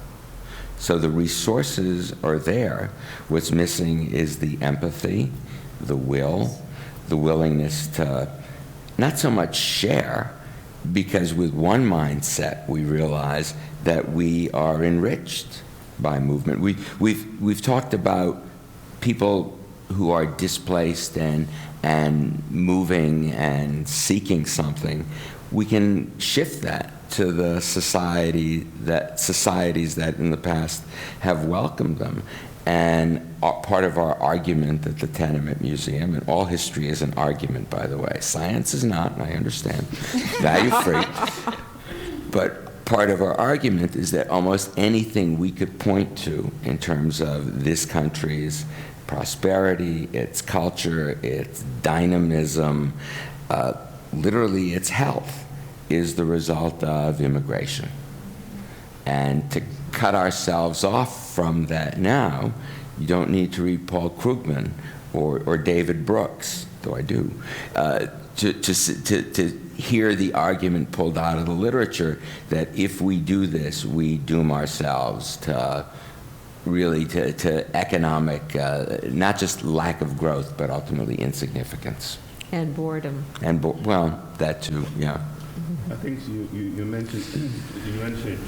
So the resources are there. What's missing is the empathy, the will, the willingness to not so much share, because with one mindset we realize that we are enriched by movement. We've talked about people who are displaced and moving and seeking something. We can shift that to the societies that in the past have welcomed them. And part of our argument at the Tenement Museum, and all history is an argument, by the way. Science is not, I understand, value-free. But part of our argument is that almost anything we could point to in terms of this country's prosperity, its culture, its dynamism, literally its health, is the result of immigration. And to cut ourselves off from that now, you don't need to read Paul Krugman or David Brooks, though I do, to hear the argument pulled out of the literature that if we do this, we doom ourselves to really to economic, not just lack of growth, but ultimately insignificance. And boredom. And well, that too, yeah. I think you mentioned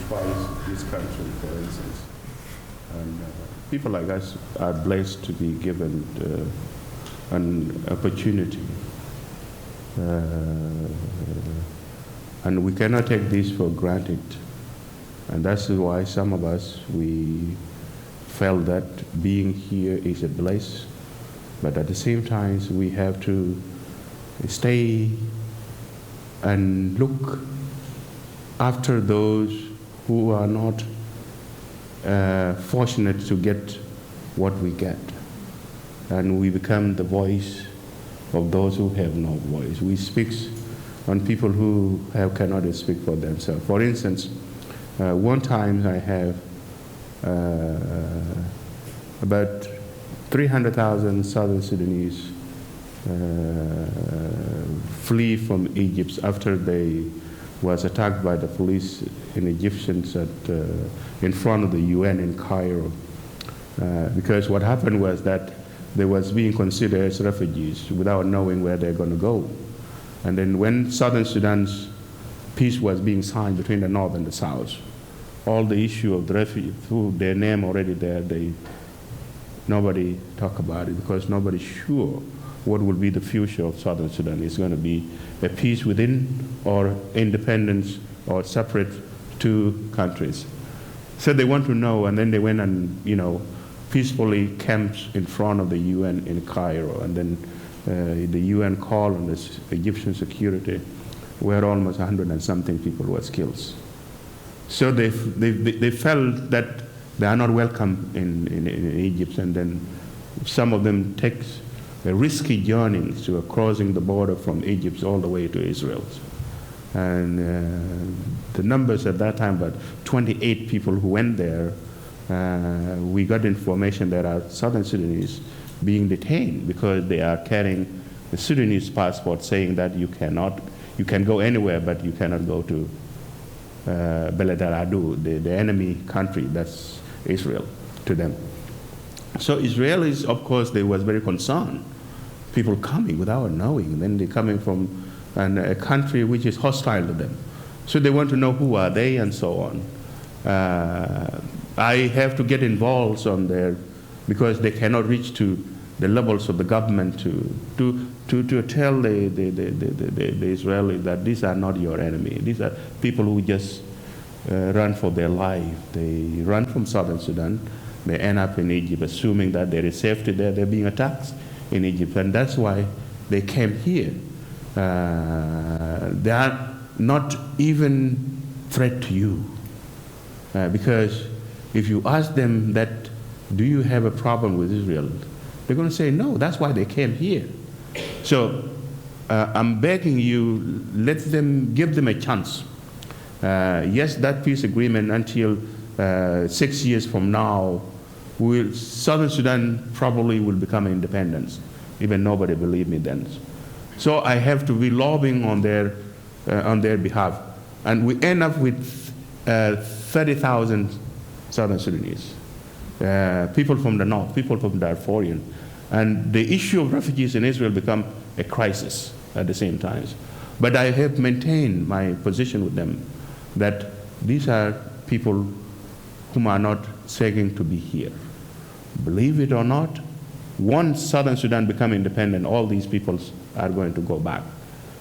twice this country, for instance, and people like us are blessed to be given an opportunity, and we cannot take this for granted, and that's why some of us, we felt that being here is a bliss, but at the same time we have to stay and look after those who are not fortunate to get what we get. And we become the voice of those who have no voice. We speak on people who cannot speak for themselves. For instance, one time I have about 300,000 Southern Sudanese flee from Egypt after they was attacked by the police in Egyptians in front of the UN in Cairo. Because what happened was that they was being considered as refugees without knowing where they're going to go. And then when Southern Sudan's peace was being signed between the North and the South, all the issue of the refugees, who their name already there, nobody talk about it because nobody's sure what will be the future of Southern Sudan. Is going to be a peace within or independence or separate two countries. So they want to know, and then they went and, peacefully camped in front of the UN in Cairo, and then the UN called on the Egyptian security, where almost 100 and something people was killed. So they felt that they are not welcome in Egypt, and then some of them takes a risky journey to crossing the border from Egypt all the way to Israel. And the numbers at that time, about 28 people who went there, we got information that are Southern Sudanese being detained because they are carrying the Sudanese passport saying that you can go anywhere, but you cannot go to Beled al-Adu, the enemy country, that's Israel, to them. So Israelis, of course, they was very concerned. People coming without knowing, then they're coming from a country which is hostile to them. So they want to know who are they and so on. I have to get involved on there because they cannot reach to the levels of the government to tell the Israelis that these are not your enemy. These are people who just run for their life. They run from Southern Sudan. They end up in Egypt, assuming that there is safety there. They're being attacked in Egypt, and that's why they came here. They are not even threat to you, because if you ask them that, do you have a problem with Israel? They're going to say no. That's why they came here. So I'm begging you, give them a chance. Yes, that peace agreement until 6 years from now, Southern Sudan probably will become independent. Even nobody believed me then. So I have to be lobbying on their behalf. And we end up with 30,000 Southern Sudanese, people from the north, people from Darfurian. And the issue of refugees in Israel become a crisis at the same time. But I have maintained my position with them that these are people whom are not seeking to be here. Believe it or not, once Southern Sudan become independent, all these peoples are going to go back.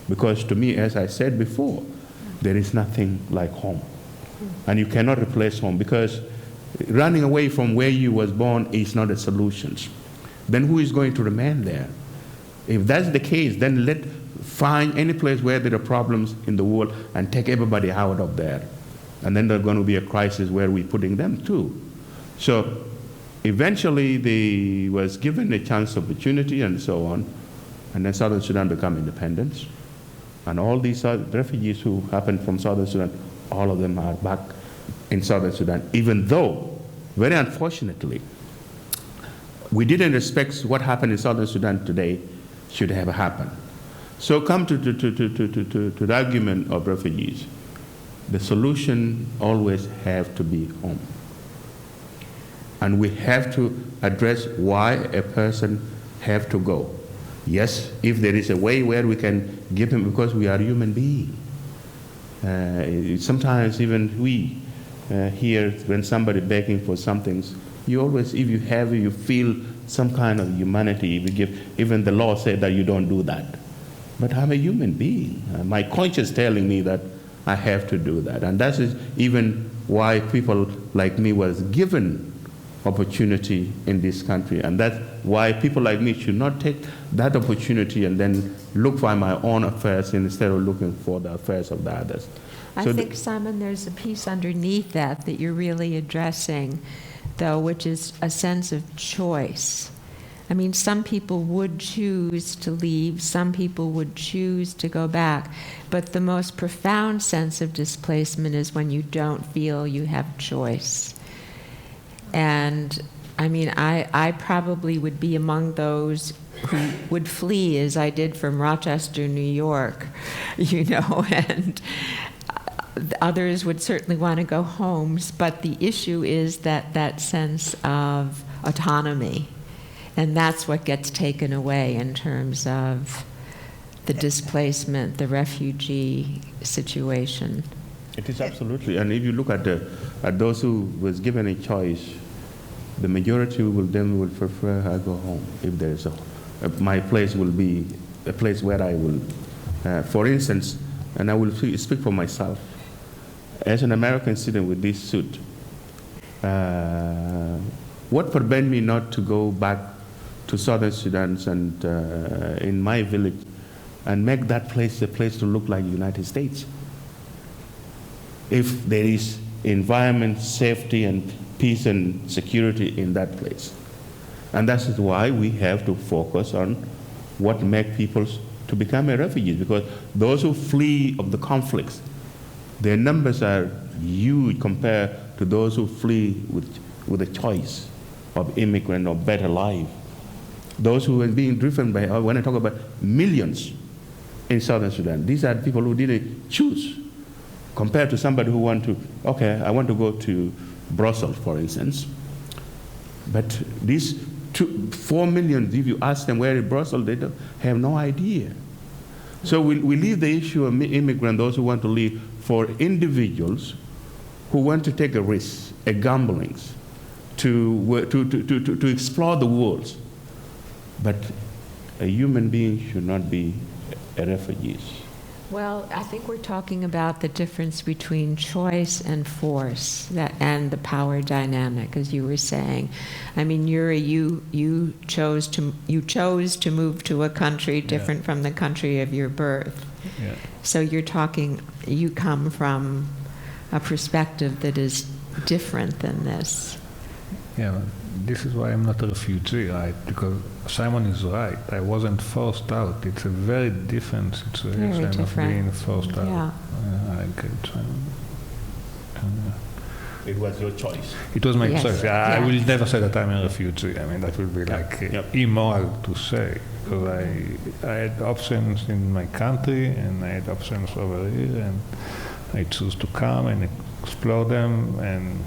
Because to me, as I said before, there is nothing like home. And you cannot replace home, because running away from where you was born is not a solution. Then who is going to remain there? If that's the case, then find any place where there are problems in the world and take everybody out of there. And then there's going to be a crisis where we're putting them too. So eventually they was given a chance, opportunity, and so on. And then Southern Sudan become independent. And all these refugees who happened from Southern Sudan, all of them are back in Southern Sudan, even though, very unfortunately, we didn't respect what happened in Southern Sudan today should have happened. So come to the argument of refugees. The solution always have to be home. And we have to address why a person have to go. Yes, if there is a way where we can give him, because we are human beings. Sometimes even we here, when somebody begging for some things, you always, if you have it, you feel some kind of humanity. You give, even the law said that you don't do that. But I'm a human being. My conscience telling me that I have to do that. And that is even why people like me was given opportunity in this country. And that's why people like me should not take that opportunity and then look for my own affairs instead of looking for the affairs of the others. I think, Simon, there's a piece underneath that you're really addressing, though, which is a sense of choice. I mean, some people would choose to leave, some people would choose to go back, but the most profound sense of displacement is when you don't feel you have choice. And I mean, I probably would be among those who would flee, as I did from Rochester, New York, and others would certainly want to go home. But the issue is that sense of autonomy. And that's what gets taken away in terms of the displacement, the refugee situation. It is absolutely. And if you look at those who was given a choice, the majority will prefer I go home. If there's my place will be a place where I will, for instance, and I will speak for myself. As an American citizen with this suit, what prevent me not to go back to Southern Sudan and in my village and make that place a place to look like the United States? If there is environment, safety, and peace and security in that place. And that is why we have to focus on what make people to become a refugee, because those who flee of the conflicts, their numbers are huge compared to those who flee with a choice of immigrant or better life. Those who are being driven by, when I talk about millions in Southern Sudan, these are people who didn't choose, compared to somebody who want to, okay, I want to go to Brussels, for instance. But these 4 million, if you ask them where in Brussels, they don't have no idea. So we leave the issue of immigrant, those who want to leave, for individuals who want to take a risk, a gambling, to explore the world. But a human being should not be a refugee. Well, I think we're talking about the difference between choice and force, and the power dynamic, as you were saying. I mean, Yuri, you chose to move to a country different from the country of your birth. Yeah. So you come from a perspective that is different than this. Yeah, this is why I'm not a refugee, right? Because Simon is right. I wasn't forced out. It's a very different situation Very different. of being forced out. Yeah. I get. It was your choice. It was my Yes. choice. Yeah. I will never say that I'm a refugee. I mean, that would be like immoral to say. Because I had options in my country and I had options over here, and I choose to come and explore them, and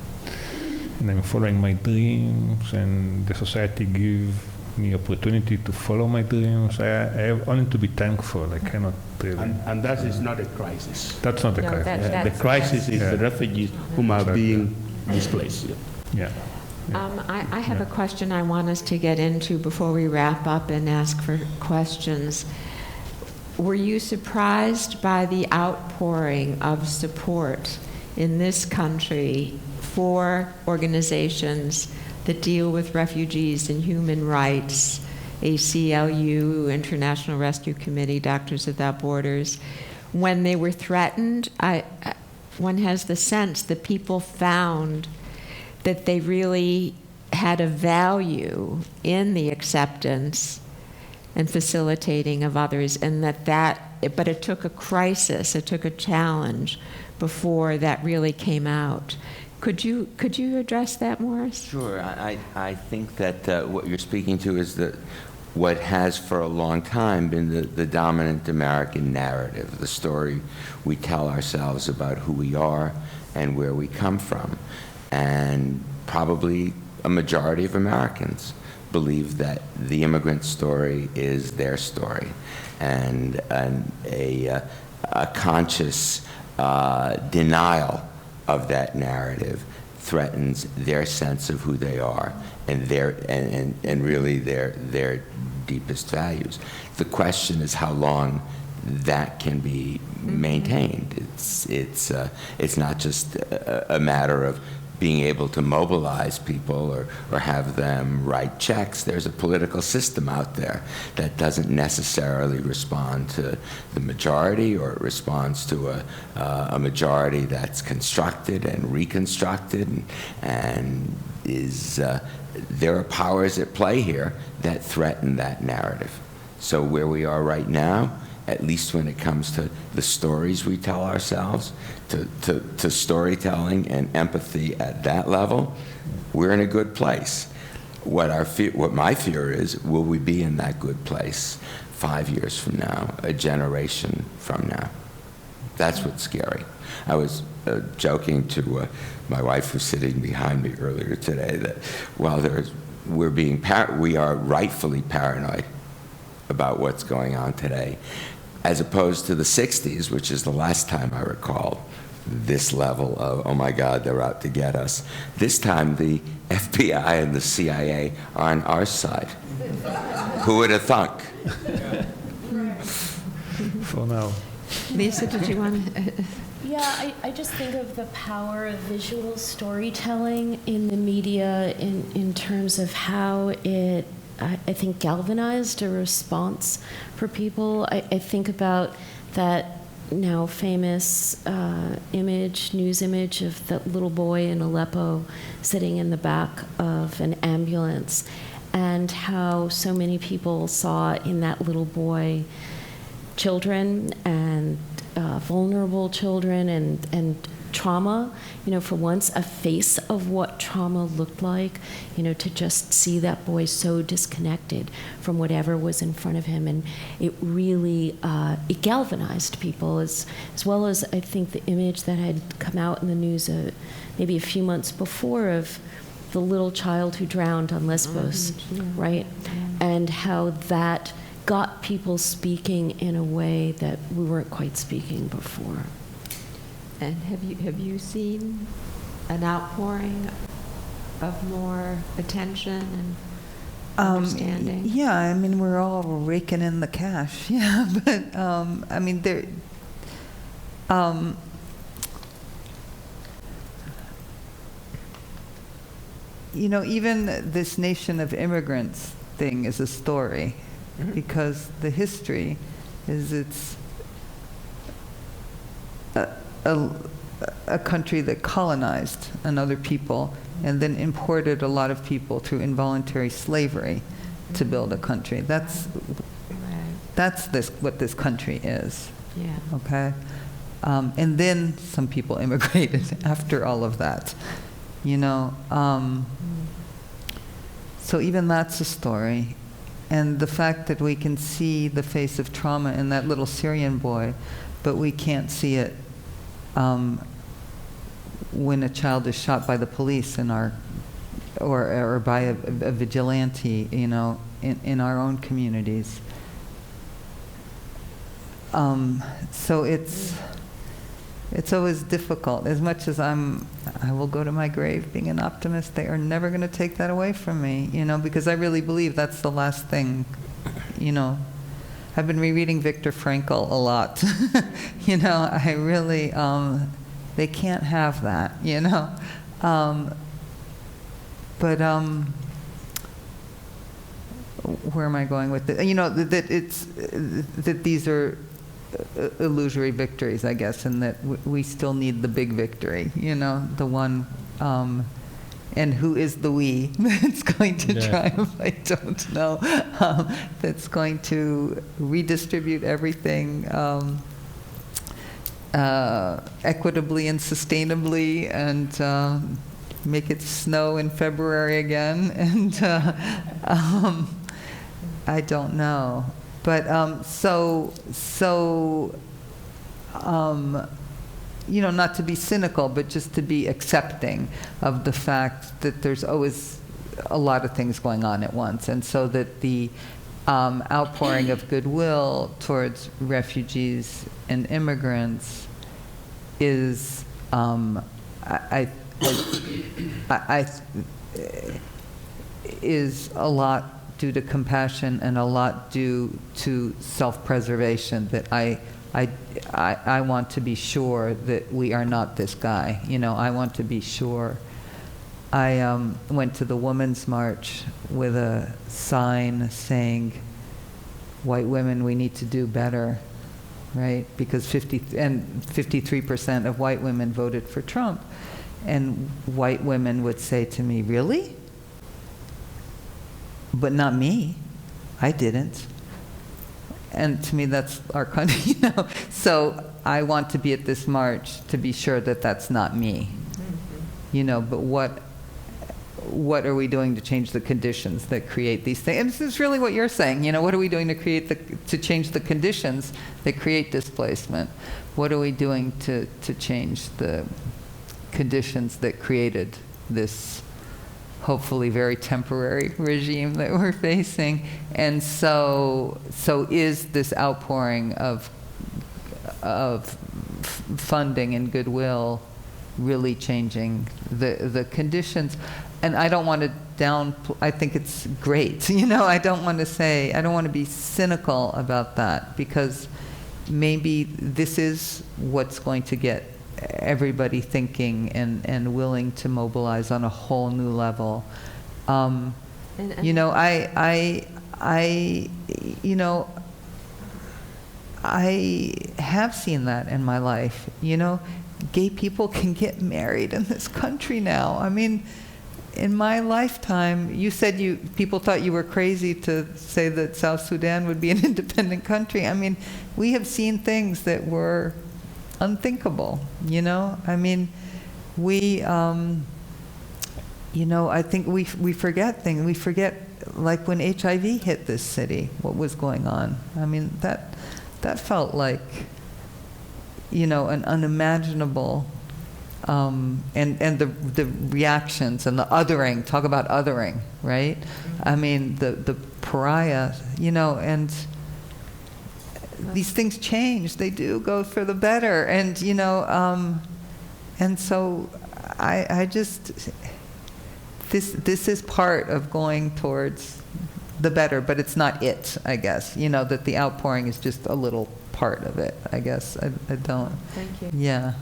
I'm following my dreams, and the society gives me opportunity to follow my dreams. I have only to be thankful. I cannot really. And that is not a crisis. That's not the No, crisis. The crisis is the refugees whom are being displaced. Yeah. I have a question I want us to get into before we wrap up and ask for questions. Were you surprised by the outpouring of support in this country for organizations that deal with refugees and human rights, ACLU, International Rescue Committee, Doctors Without Borders, when they were threatened? One has the sense that people found that they really had a value in the acceptance and facilitating of others, and but it took a crisis, it took a challenge before that really came out. Could you address that, Morris? Sure. I think that what you're speaking to is what has for a long time been the dominant American narrative, the story we tell ourselves about who we are and where we come from. And probably a majority of Americans believe that the immigrant story is their story, and a conscious denial of that narrative threatens their sense of who they are and really their deepest values. The question is how long that can be maintained. It's not just a matter of being able to mobilize people or have them write checks. There's a political system out there that doesn't necessarily respond to the majority, or it responds to a majority that's constructed and reconstructed, and there are powers at play here that threaten that narrative. So where we are right now, at least when it comes to the stories we tell ourselves, to storytelling and empathy at that level, we're in a good place. What my fear is, will we be in that good place 5 years from now, a generation from now? That's what's scary. I was joking to my wife, who's sitting behind me earlier today, that while we are rightfully paranoid about what's going on today, as opposed to the 60s, which is the last time I recall this level of, oh my God, they're out to get us. This time the FBI and the CIA are on our side. Who would have thunk? For now. Lisa, did you want to? Yeah, I just think of the power of visual storytelling in the media in terms of how it, I think, galvanized a response for people. I think about that now famous news image of that little boy in Aleppo sitting in the back of an ambulance, and how so many people saw in that little boy children and vulnerable children and trauma, for once a face of what trauma looked like, to just see that boy so disconnected from whatever was in front of him. And it really, it galvanized people, as well as I think the image that had come out in the news maybe a few months before of the little child who drowned on Lesbos, right? And how that got people speaking in a way that we weren't quite speaking before. And have you seen an outpouring of more attention and understanding? Yeah, I mean, we're all raking in the cash. Yeah, but I mean, Um, even this nation of immigrants thing is a story, because the history is it's a country that colonized another people and then imported a lot of people through involuntary slavery to build a country. That's what this country is. Yeah. Okay? And then some people immigrated after all of that. So even that's a story. And the fact that we can see the face of trauma in that little Syrian boy, but we can't see it when a child is shot by the police or by a vigilante, in our own communities. So it's always difficult. As much as I will go to my grave being an optimist, they are never going to take that away from me, because I really believe that's the last thing, I've been rereading Viktor Frankl a lot. I really, they can't have that, But, where am I going with it? That these are illusory victories, I guess, and that we still need the big victory, the one, and who is the we that's going to triumph? I don't know. That's going to redistribute everything equitably and sustainably, and make it snow in February again, and I don't know. But not to be cynical, but just to be accepting of the fact that there's always a lot of things going on at once, and so that the outpouring of goodwill towards refugees and immigrants is, is a lot due to compassion and a lot due to self-preservation, that I want to be sure that we are not this guy. I want to be sure. I went to the Women's March with a sign saying, "White women, we need to do better," right? Because 53% of white women voted for Trump. And white women would say to me, "Really? But not me. I didn't." And to me, that's our country, So I want to be at this march to be sure that that's not me. But what are we doing to change the conditions that create these things? And this is really what you're saying. What are we doing to change the conditions that create displacement? What are we doing to change the conditions that created this hopefully very temporary regime that we're facing? And so is this outpouring of funding and goodwill really changing the conditions? And I don't want to I think it's great. I don't want to be cynical about that, because maybe this is what's going to get everybody thinking and willing to mobilize on a whole new level. I have seen that in my life. Gay people can get married in this country now. I mean, in my lifetime, you said people thought you were crazy to say that South Sudan would be an independent country. I mean, we have seen things that were unthinkable, I mean, we, I think we forget things. We forget, like when HIV hit this city, what was going on. I mean, that felt like, an unimaginable, and the reactions and the othering. Talk about othering, right? I mean, the pariah, and these things change. They do go for the better, and and so I just this is part of going towards the better, but it's not it, I guess. You know, that the outpouring is just a little part of it, I guess. I don't. Thank you. Yeah.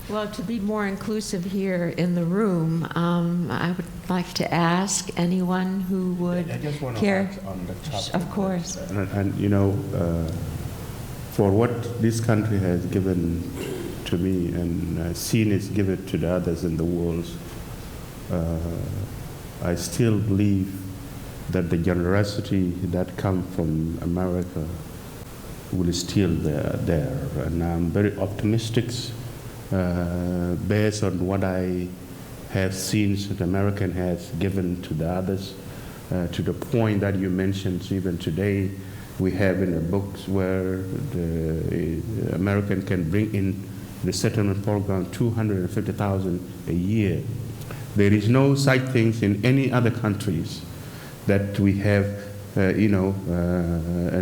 Well, to be more inclusive here in the room, I would like to ask anyone who would I just want to care. add on the topic. Of course. And you know, for what this country has given to me and seen it give it to the others in the world, I still believe that the generosity that comes from America will still there. And I'm very optimistic based on what I have seen that American has given to the others, to the point that you mentioned even today. We have in the books where the American can bring in the settlement program 250,000 a year. There is no such things in any other countries that we have,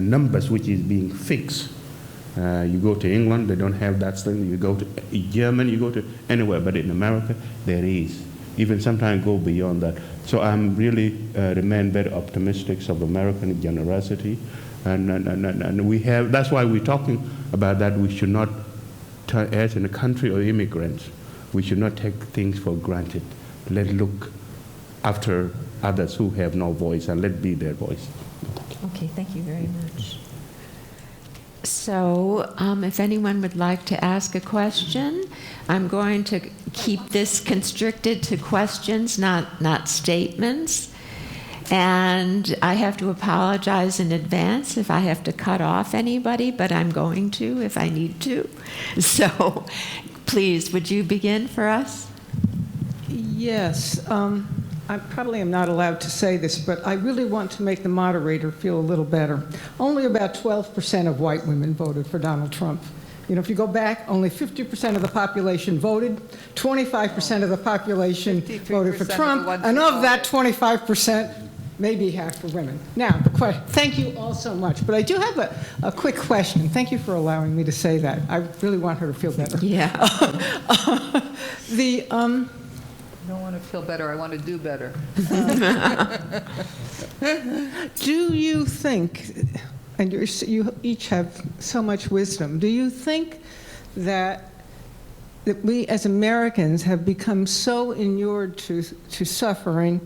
numbers which is being fixed. You go to England, they don't have that thing. You go to Germany, you go to anywhere, but in America, there is. Even sometimes go beyond that. So I'm really remain very optimistic of American generosity. And we have, that's why we're talking about that. We should not, as in a country of immigrants, we should not take things for granted. Let's look after others who have no voice and let be their voice. Okay, thank you very much. So if anyone would like to ask a question, I'm going to keep this constricted to questions, not statements. And I have to apologize in advance if I have to cut off anybody, but I'm going to if I need to. So please, would you begin for us? Yes. I probably am not allowed to say this, but I really want to make the moderator feel a little better. Only about 12% of white women voted for Donald Trump. You know, if you go back, only 50% of the population voted, 25% of the population voted for Trump, and of that 25%, maybe half for women. Now, the question, thank you all so much, but I do have a quick question. Thank you for allowing me to say that. I really want her to feel better. Yeah. I don't want to feel better. I want to do better. Do you think, and you each have so much wisdom, do you think that we as Americans have become so inured to suffering,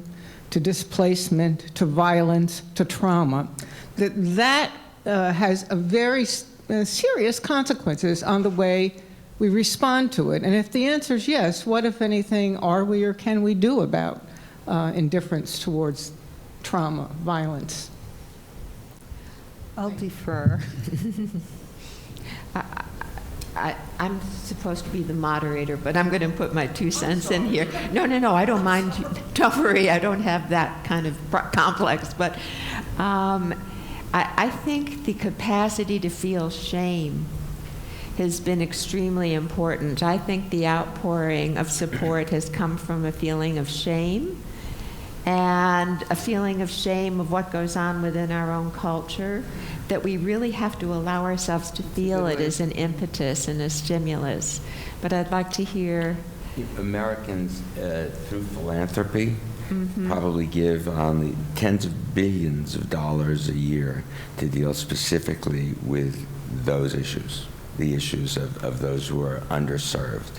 to displacement, to violence, to trauma, that has a very serious consequences on the way we respond to it? And if the answer is yes, what, if anything, are we or can we do about indifference towards trauma, violence? I'll defer. I'm supposed to be the moderator, but I'm going to put my 2 cents in here. No, I don't mind. Don't worry, I don't have that kind of complex. But I think the capacity to feel shame has been extremely important. I think the outpouring of support has come from a feeling of shame, and a feeling of shame of what goes on within our own culture, that we really have to allow ourselves to feel it as an impetus and a stimulus. But I'd like to hear... Americans, through philanthropy, probably give on the tens of billions of dollars a year to deal specifically with those issues. The issues of those who are underserved,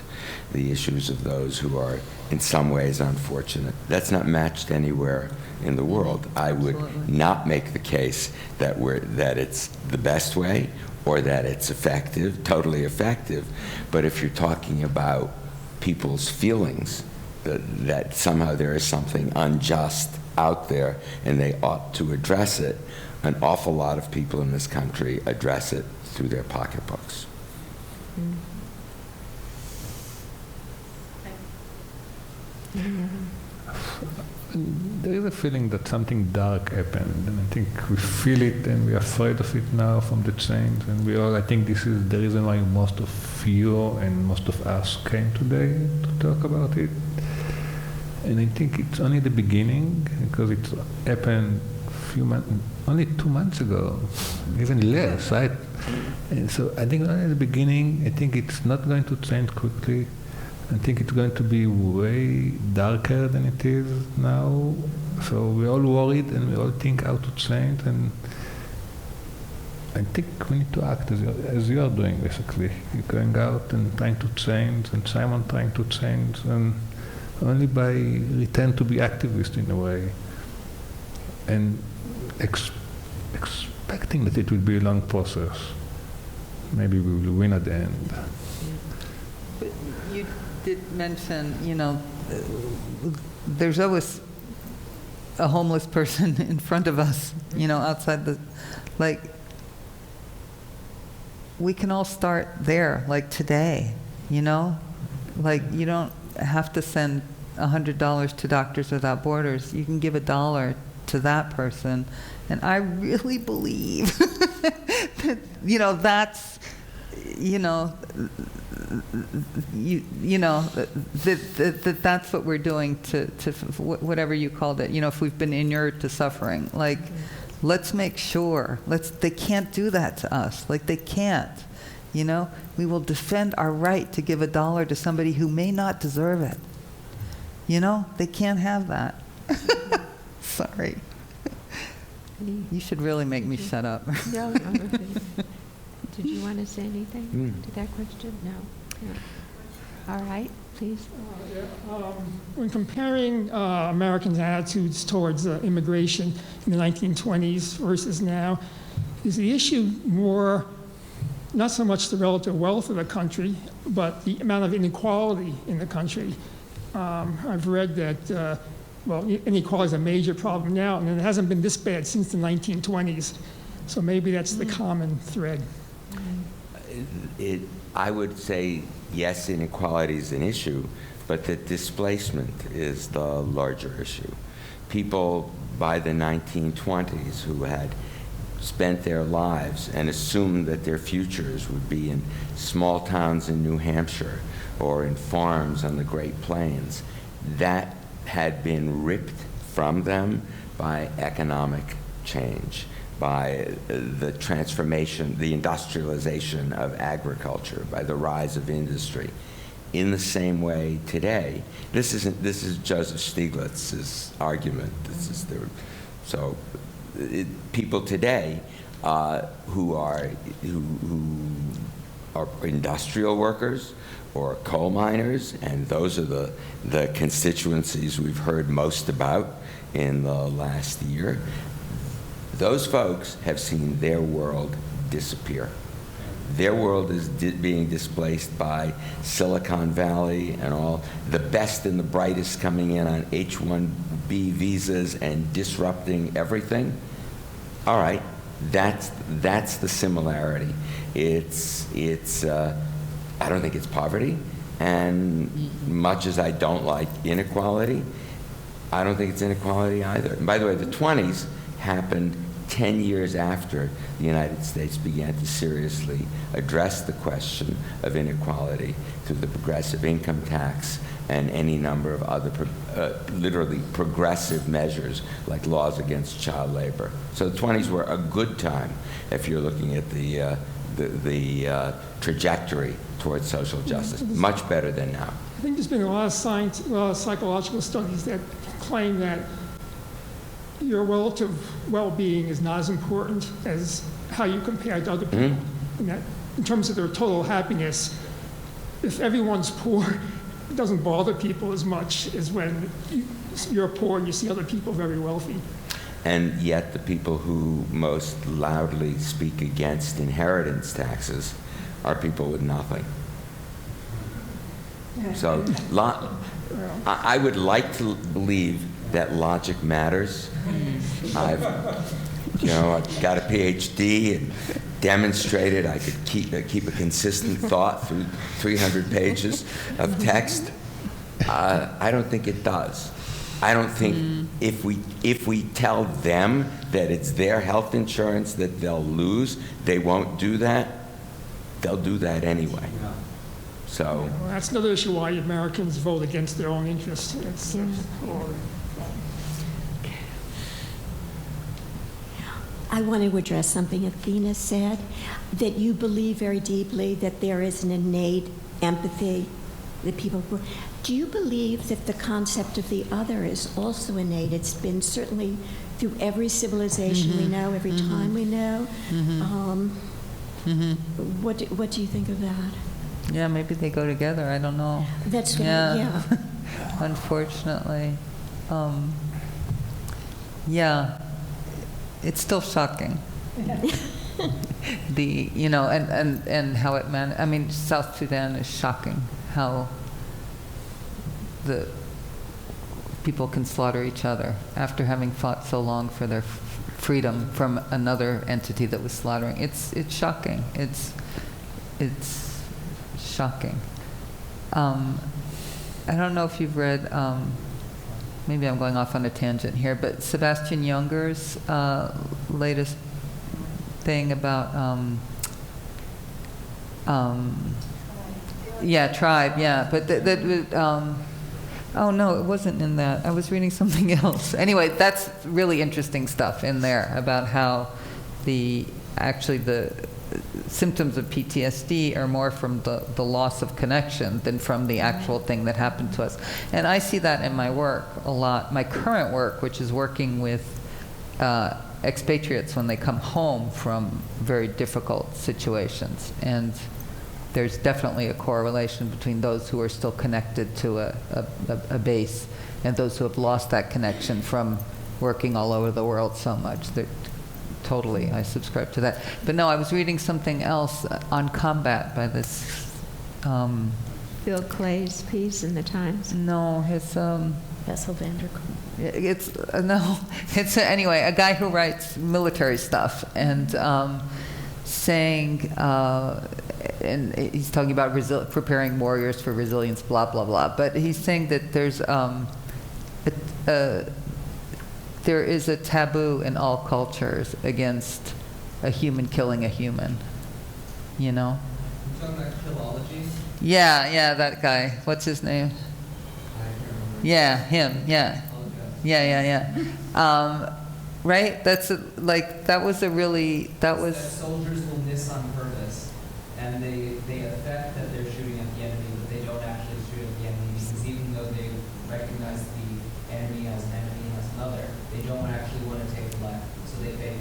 the issues of those who are in some ways unfortunate. That's not matched anywhere in the world. I would not make the case that it's the best way or that it's effective, totally effective. But if you're talking about people's feelings, that somehow there is something unjust out there and they ought to address it, an awful lot of people in this country address it through their pocketbooks. There is a feeling that something dark happened, and I think we feel it and we're afraid of it now from the change, and I think this is the reason why most of you and most of us came today to talk about it. And I think it's only the beginning, because it happened only 2 months ago, even less, right? And so I think only the beginning. I think it's not going to change quickly. I think it's going to be way darker than it is now. So we're all worried and we all think how to change, and I think we need to act as you are doing, basically. You're going out and trying to change, and Simon trying to change, and only by return to be activist in a way, and expecting that it will be a long process. Maybe we will win at the end. But you did mention, there's always a homeless person in front of us, outside the, we can all start there, today, you don't have to send $100 to Doctors Without Borders. You can give $1 to that person. And I really believe that, that's, that's what we're doing to whatever you called it, if we've been inured to suffering. Let's make sure, they can't do that to us. They can't, we will defend our right to give $1 to somebody who may not deserve it. They can't have that. Sorry. You should really make me shut up. No. Did you want to say anything to that question? No. All right, please. When comparing Americans' attitudes towards immigration in the 1920s versus now, is the issue more not so much the relative wealth of the country, but the amount of inequality in the country? I've read that, inequality is a major problem now, and it hasn't been this bad since the 1920s. So maybe that's the common thread. I would say, yes, inequality is an issue, but that displacement is the larger issue. People by the 1920s who had spent their lives and assumed that their futures would be in small towns in New Hampshire or in farms on the Great Plains, that had been ripped from them by economic change, by the transformation, the industrialization of agriculture, by the rise of industry. In the same way today, this is Joseph Stiglitz's argument. People today who are industrial workers or coal miners, and those are the constituencies we've heard most about in the last year. Those folks have seen their world disappear. Their world is being displaced by Silicon Valley and all the best and the brightest coming in on H-1B visas and disrupting everything. All right, that's the similarity. I don't think it's poverty, and much as I don't like inequality, I don't think it's inequality either. And by the way, the 20s happened 10 years after the United States began to seriously address the question of inequality through the progressive income tax and any number of other literally progressive measures like laws against child labor. So the 20s were a good time if you're looking at the trajectory towards social justice, much better than now. I think there's been a lot of psychological studies that claim that your relative well-being is not as important as how you compare to other people. And that in terms of their total happiness, if everyone's poor, it doesn't bother people as much as when you're poor and you see other people very wealthy. And yet the people who most loudly speak against inheritance taxes are people with nothing. So I would like to believe that logic matters. I've got a PhD and demonstrated I could keep a consistent thought through 300 pages of text. I don't think it does. I don't think if we tell them that it's their health insurance that they'll lose, they won't do that. They'll do that anyway. So well, that's another issue why Americans vote against their own interests. I want to address something Athena said, that you believe very deeply that there is an innate empathy the people who. Do you believe that the concept of the other is also innate? It's been certainly through every civilization we know, every time we know. What do you think of that? Yeah, maybe they go together. I don't know. That's what Yeah. Unfortunately. Yeah. It's still shocking. And how it South Sudan is shocking. How the people can slaughter each other after having fought so long for their freedom from another entity that was slaughtering. It's shocking. It's shocking. I don't know if you've read, maybe I'm going off on a tangent here, but Sebastian Junger's latest thing about, Tribe, yeah, but oh no, it wasn't in that. I was reading something else. Anyway, that's really interesting stuff in there about how the symptoms of PTSD are more from the loss of connection than from the actual thing that happened to us. And I see that in my work a lot. My current work, which is working with expatriates when they come home from very difficult situations. And there's definitely a correlation between those who are still connected to a base and those who have lost that connection from working all over the world so much. Totally, I subscribe to that. But no, I was reading something else on combat by this... Bill Clay's piece in the Times? No, his... Bessel van der Kolk. It's anyway, a guy who writes military stuff and saying... and he's talking about preparing warriors for resilience, blah, blah, blah. But he's saying that there is a taboo in all cultures against a human killing a human. You know? You're talking about philology? Yeah, that guy. What's his name? I can't remember. Yeah, him, yeah. Yeah. Right? That was That soldiers will miss on purpose, and they affect that they're shooting at the enemy, but they don't actually shoot at the enemy, because even though they recognize the enemy as an enemy and as another, they don't actually want to take the left, so they fake it.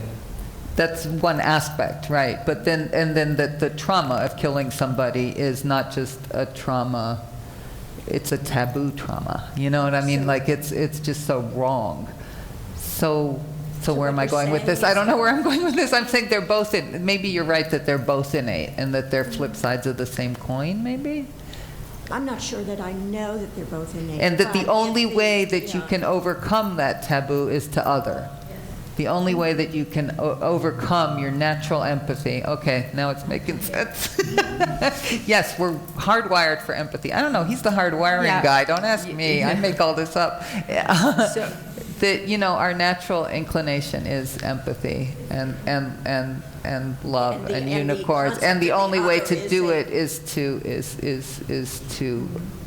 That's one aspect, right? But then the trauma of killing somebody is not just a trauma, it's a taboo trauma. You know what I mean? It's just so wrong. So where am I going with this? I don't know where I'm going with this. I'm saying they're both maybe you're right that they're both innate and that they're flip sides of the same coin, maybe? I'm not sure that I know that they're both innate. And that the only way that you can overcome that taboo is to other. The only way that you can overcome your natural empathy. Okay, now it's making sense. Yes, we're hardwired for empathy. I don't know, he's the hardwiring guy. Don't ask me. I make all this up. That, our natural inclination is empathy and love and unicorns. And the only way to do it is to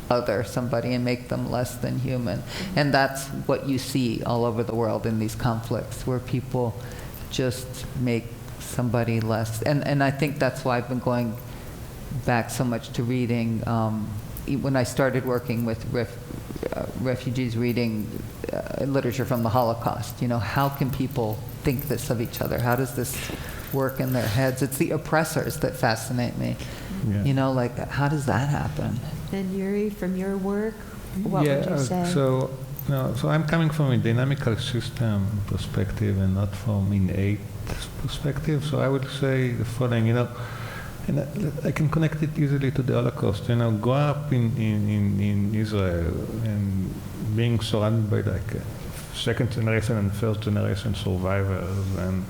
other somebody and make them less than human. And that's what you see all over the world in these conflicts, where people just make somebody less. And I think that's why I've been going back so much to reading. When I started working with refugees, reading literature from the Holocaust, how can people think this of each other? How does this work in their heads? It's the oppressors that fascinate me. Yeah. How does that happen? And Yuri, from your work, what would you say? So I'm coming from a dynamical system perspective and not from innate perspective. So I would say the following, and I can connect it easily to the Holocaust. Growing up in Israel and being surrounded by second generation and first generation survivors, and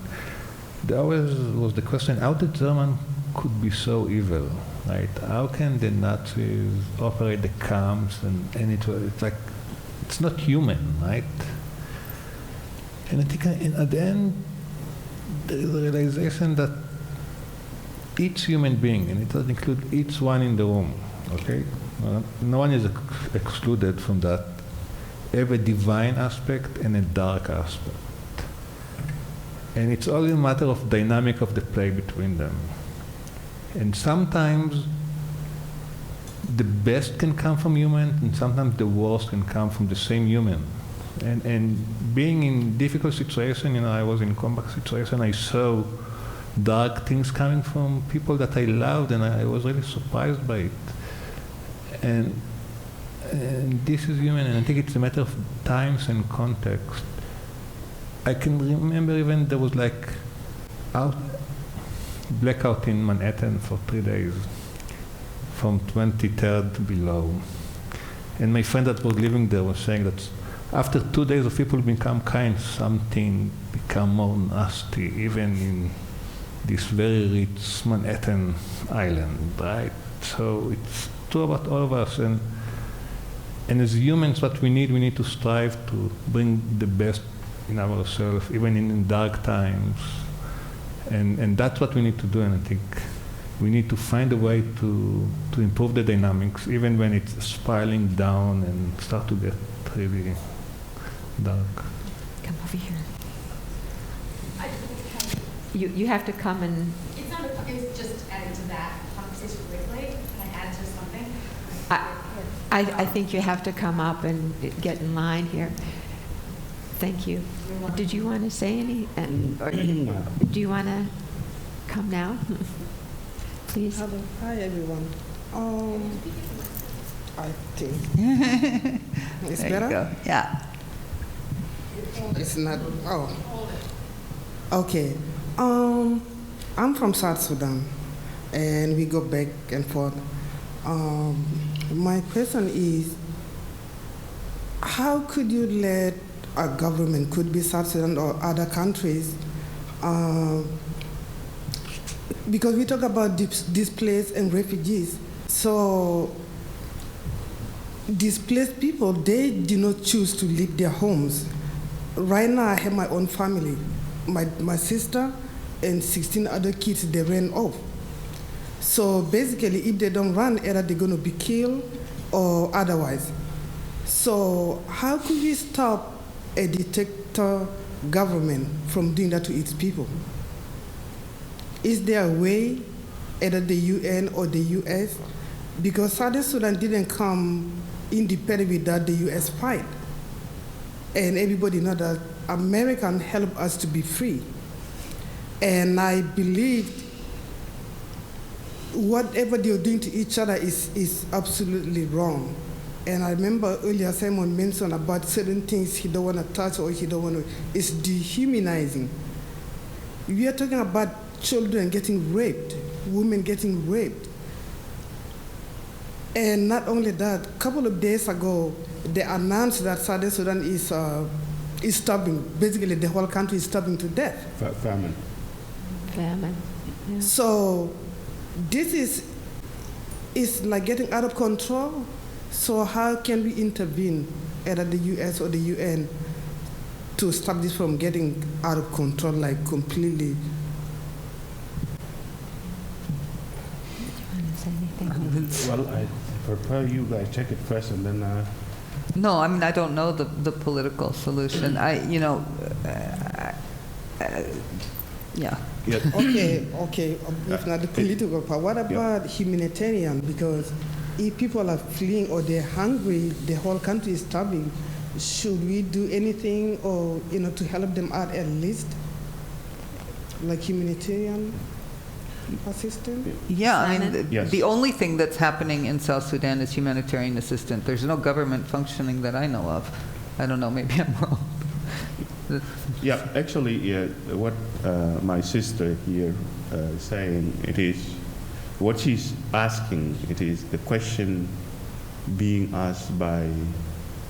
there always was the question: how the German could be so evil, right? How can the Nazis operate the camps and it's not human, right? And I think at the end there is a realization that each human being, and it does include each one in the room, okay? No one is excluded from that, have a divine aspect and a dark aspect. And it's all a matter of dynamic of the play between them. And sometimes the best can come from human, and sometimes the worst can come from the same human. And being in difficult situation, I was in combat situation, I saw dark things coming from people that I loved, and I was really surprised by it. And this is human, and I think it's a matter of times and context. I can remember even there was like blackout in Manhattan for 3 days, from 23rd below. And my friend that was living there was saying that after 2 days of people become kind, something become more nasty, even in this very rich Manhattan island, right? So it's true about all of us. And as humans, what we need to strive to bring the best in ourselves, even in dark times. And that's what we need to do, and I think we need to find a way to improve the dynamics, even when it's spiraling down and start to get really dark. Come over here. You have to come and... It's just adding to that conversation quickly. Can I add to something? I think you have to come up and get in line here. Thank you. Did you want to say any? Or do you want to come now? Please. Hello. Hi, everyone. I think it's There better. you go. Yeah. It's not. Oh. Okay. I'm from South Sudan, and we go back and forth. My question is, how could you let a government, could be South Sudan or other countries, because we talk about displaced and refugees. So displaced people, they do not choose to leave their homes. Right now, I have my own family. My sister and 16 other kids, they ran off. So basically, if they don't run, either they're going to be killed or otherwise. So how could we stop a dictator government from doing that to its people? Is there a way, either the UN or the US? Because Southern Sudan didn't come independent without the US fight. And everybody knows that Americans help us to be free. And I believe whatever they're doing to each other is absolutely wrong. And I remember earlier Simon mentioned about certain things he don't want to touch or he don't want to. It's dehumanizing. We are talking about children getting raped, women getting raped. And not only that, a couple of days ago, they announced that Southern Sudan is starving. Basically, the whole country is starving to death. Famine. Famine. Yeah. So this is like getting out of control. So how can we intervene, either the US or the UN, to stop this from getting out of control, like completely? Do you want to say anything? Well, I prefer you guys check it first, and then. No, I mean, I don't know the political solution. Yeah. Yeah. Okay. If not the political part, what about humanitarian? Because if people are fleeing or they're hungry, the whole country is starving. Should we do anything, or to help them out at least, like humanitarian assistance? Yeah, I mean, Yes. the only thing that's happening in South Sudan is humanitarian assistance. There's no government functioning that I know of. I don't know, maybe I'm wrong. Yeah, actually, what my sister here is saying, it is what she's asking. It is the question being asked by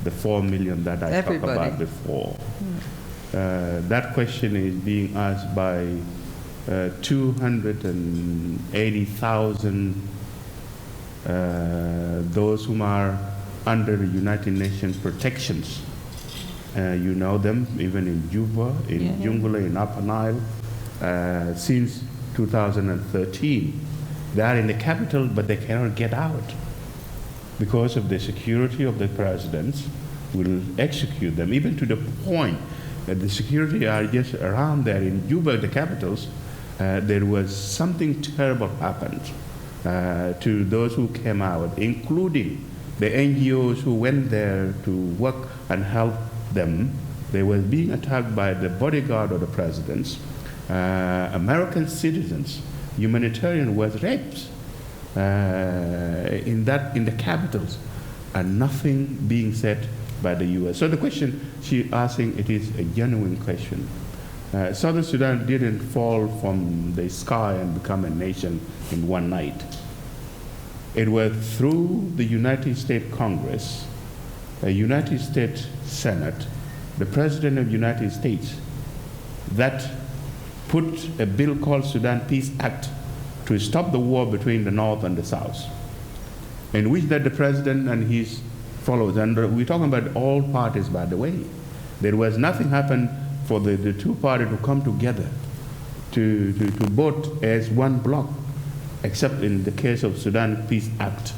the 4 million that I talked about before. That question is being asked by 280,000 those who are under the United Nations protections. You know them, even in Juba, in Jungule, in Upper Nile, since 2013. They are in the capital, but they cannot get out because of the security of the presidents will execute them, even to the point that the security are just around there in Juba, the capitals. There was something terrible happened. to those who came out, including the NGOs who went there to work and help them. They were being attacked by the bodyguard of the presidents. American citizens, humanitarian was raped in the capitals, and nothing being said by the U.S. So the question she's asking, it is a genuine question. Southern Sudan didn't fall from the sky and become a nation in one night. It was through the United States Congress, the United States Senate, the President of the United States, that put a bill called Sudan Peace Act to stop the war between the North and the South, in which that the President and his followers, and we're talking about all parties, by the way, there was nothing happened for the two parties to come together to vote as one bloc, except in the case of Sudan Peace Act,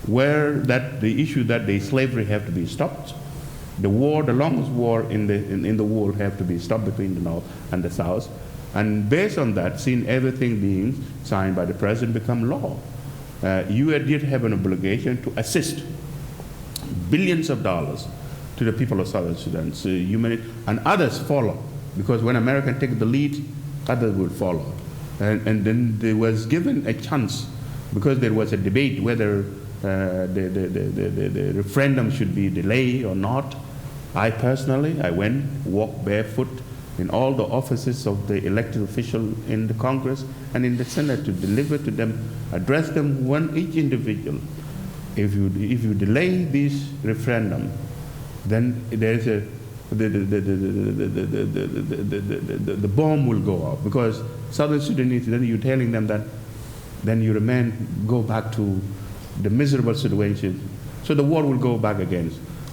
where that the issue that the slavery have to be stopped, the war, the longest war in the world, have to be stopped between the North and the South, and based on that, seeing everything being signed by the President become law, you did have an obligation to assist billions of dollars to the people of Southern Sudan, so and others follow, because when America take the lead, others will follow. And then there was given a chance, because there was a debate whether the referendum should be delayed or not. I personally, I went, walked barefoot in all the offices of the elected official in the Congress and in the Senate to deliver to them, address them, each individual. If you delay this referendum, then there's the bomb will go off, because Southern Sudanese, then you're telling them that then you go back to the miserable situation. So the war will go back again.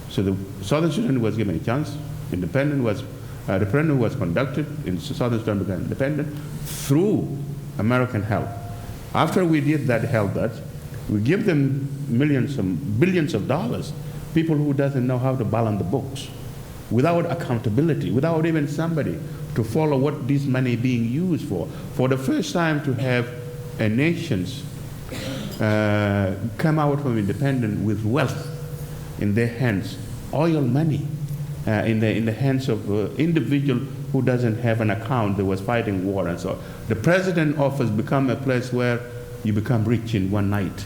So the Southern Sudan was given a chance. Referendum was conducted in Southern Sudan, became independent through American help. After we did that help, we give them millions and billions of dollars, people who doesn't know how to balance the books, without accountability, without even somebody to follow what this money is being used for. For the first time to have a nations come out from independence with wealth in their hands, oil money in the hands of individual who doesn't have an account, that was fighting war and so on. The president office become a place where you become rich in one night,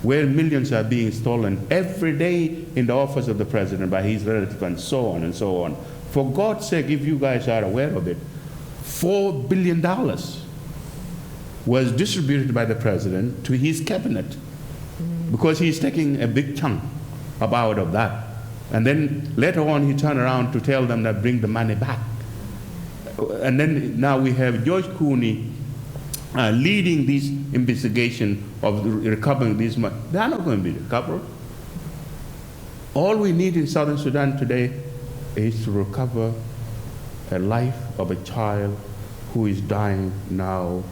where millions are being stolen every day in the office of the president by his relatives and so on and so on. For God's sake, if you guys are aware of it, $4 billion was distributed by the president to his cabinet, because he's taking a big chunk out of that. And then later on he turned around to tell them that bring the money back. And then now we have George Clooney leading this investigation of recovering this money. They are not going to be recovered. All we need in Southern Sudan today is to recover a life of a child who is dying now.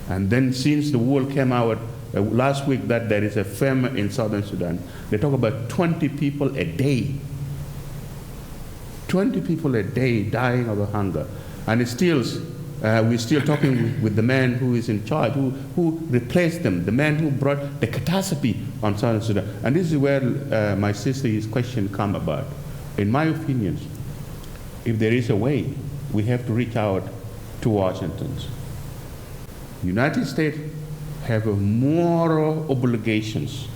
And then since the world came out last week that there is a famine in Southern Sudan, they talk about 20 people a day. 20 people a day dying of hunger. And it still, we're still talking with the man who is in charge, who replaced them, the man who brought the catastrophe on Southern Sudan. And this is where my sister's question come about. In my opinion, if there is a way, we have to reach out to Washington. United States have moral obligations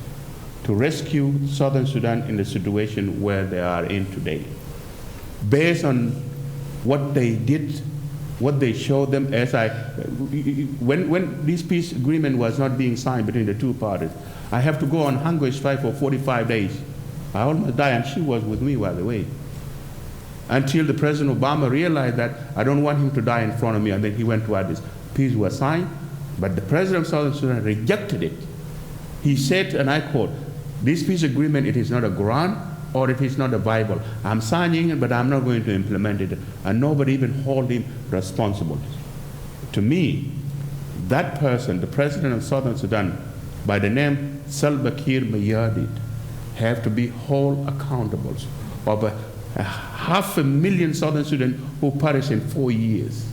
to rescue Southern Sudan in the situation where they are in today, based on what they did, what they showed them. When this peace agreement was not being signed between the two parties, I have to go on hunger strike for 45 days. I almost died, and she was with me, by the way, until the President Obama realized that I don't want him to die in front of me, and then he went to Addis. Peace was signed, but the President of Southern Sudan rejected it. He said, and I quote, "This peace agreement, it is not a Quran, or it is not a Bible. I'm signing it, but I'm not going to implement it." And nobody even hold him responsible. To me, that person, the President of Southern Sudan, by the name Salva Kiir Mayardit, have to be held accountable of a 500,000 Southern Sudan who perished in 4 years.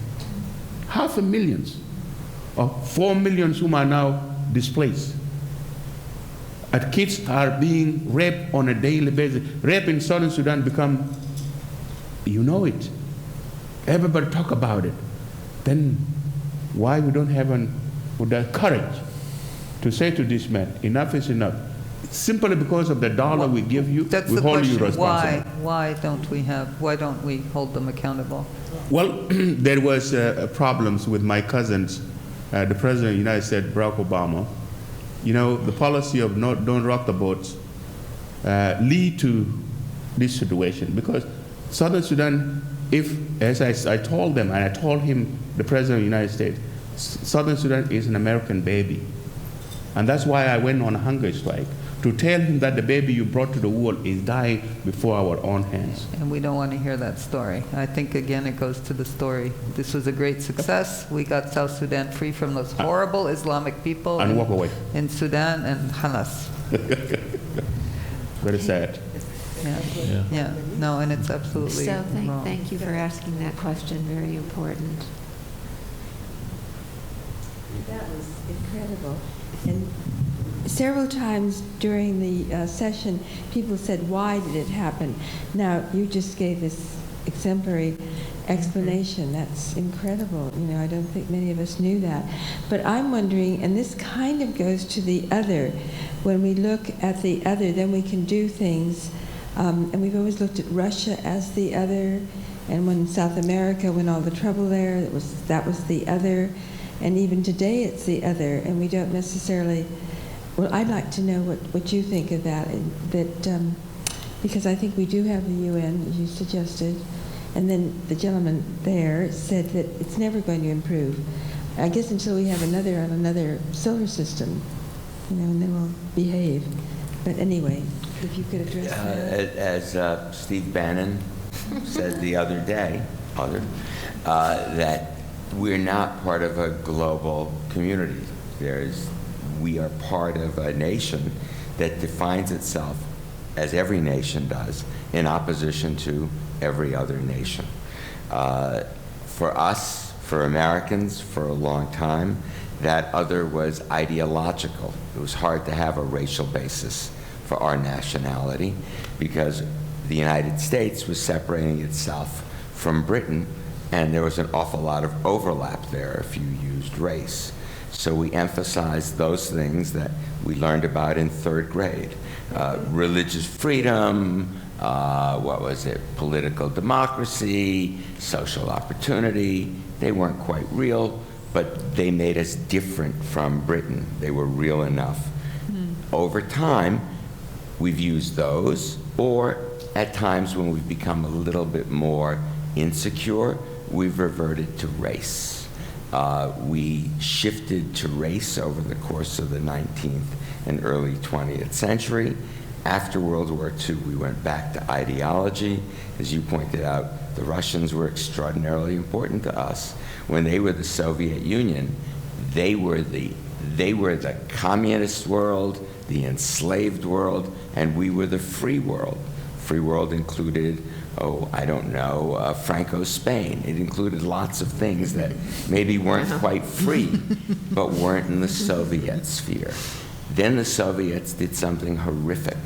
500,000 of 4 million whom are now displaced. And kids are being raped on a daily basis. Rape in Southern Sudan become, you know it. Everybody talk about it. Then why we don't have the courage to say to this man, enough is enough. Simply because of the dollar we give you, That's we the hold you question. responsible. Why don't we hold them accountable? Well, there was problems with my cousins, the President of the United States, Barack Obama. You know, the policy of don't rock the boats lead to this situation, because Southern Sudan, as I told them, and I told him, the President of the United States, Southern Sudan is an American baby. And that's why I went on a hunger strike, to tell him that the baby you brought to the world is dying before our own hands. And we don't want to hear that story. I think, again, it goes to the story. This was a great success. We got South Sudan free from those horrible Islamic people And walk away. in Sudan, and halas. Very sad. Yeah. No, and it's absolutely So wrong. thank you for asking that question, very important. That was incredible. And several times during the session, people said, why did it happen? Now, you just gave this exemplary explanation. That's incredible. You know, I don't think many of us knew that. But I'm wondering, and this kind of goes to the other, when we look at the other, then we can do things. And we've always looked at Russia as the other, and when South America, when all the trouble there, that was the other. And even today it's the other, and we don't necessarily, well, I'd like to know what you think of that, because I think we do have the UN, as you suggested, and then the gentleman there said that it's never going to improve, I guess, until we have another on another solar system, you know, and then we'll behave. But anyway, if you could address that. As Steve Bannon said the other day, that we're not part of a global community. We are part of a nation that defines itself, as every nation does, in opposition to every other nation. For us, for Americans, for a long time, that other was ideological. It was hard to have a racial basis for our nationality, because the United States was separating itself from Britain, and there was an awful lot of overlap there if you used race. So we emphasized those things that we learned about in third grade. Religious freedom, political democracy, social opportunity. They weren't quite real, but they made us different from Britain. They were real enough. Over time, we've used those, or at times when we've become a little bit more insecure, we've reverted to race. We shifted to race over the course of the 19th and early 20th century. After World War II, we went back to ideology. As you pointed out, the Russians were extraordinarily important to us. When they were the Soviet Union, they were the communist world, the enslaved world, and we were the free world. Free world included, Franco's Spain. It included lots of things that maybe weren't quite free, but weren't in the Soviet sphere. Then the Soviets did something horrific.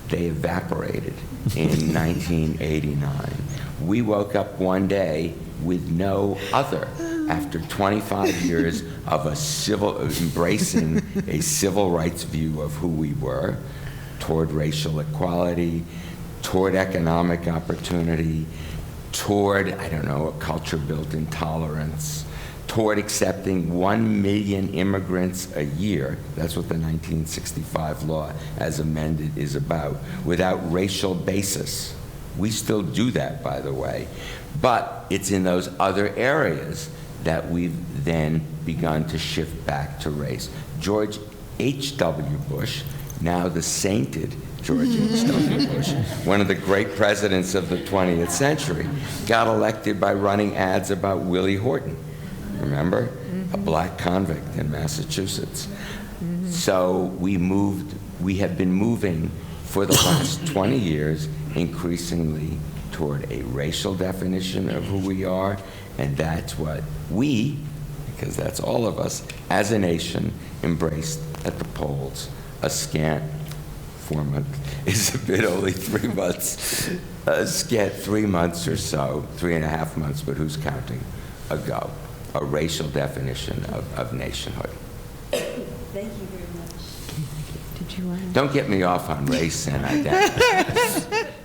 They evaporated in 1989. We woke up one day with no other after 25 years of embracing a civil rights view of who we were, toward racial equality, toward economic opportunity, toward, a culture-built intolerance, toward accepting 1 million immigrants a year. That's what the 1965 law, as amended, is about, without racial basis. We still do that, by the way. But it's in those other areas that we've then begun to shift back to race. George H.W. Bush, now the sainted George H.W. Bush, one of the great presidents of the 20th century, got elected by running ads about Willie Horton. Remember? A black convict in Massachusetts. So we have been moving for the last 20 years increasingly toward a racial definition of who we are, and that's what we, because that's all of us, as a nation, embraced at the polls a scant 4 months is a bit only 3 months, a scant 3 months or so, 3.5 months, but who's counting, ago, a racial definition of nationhood. Thank you very much. Did you want to? Don't get me off on race and identity.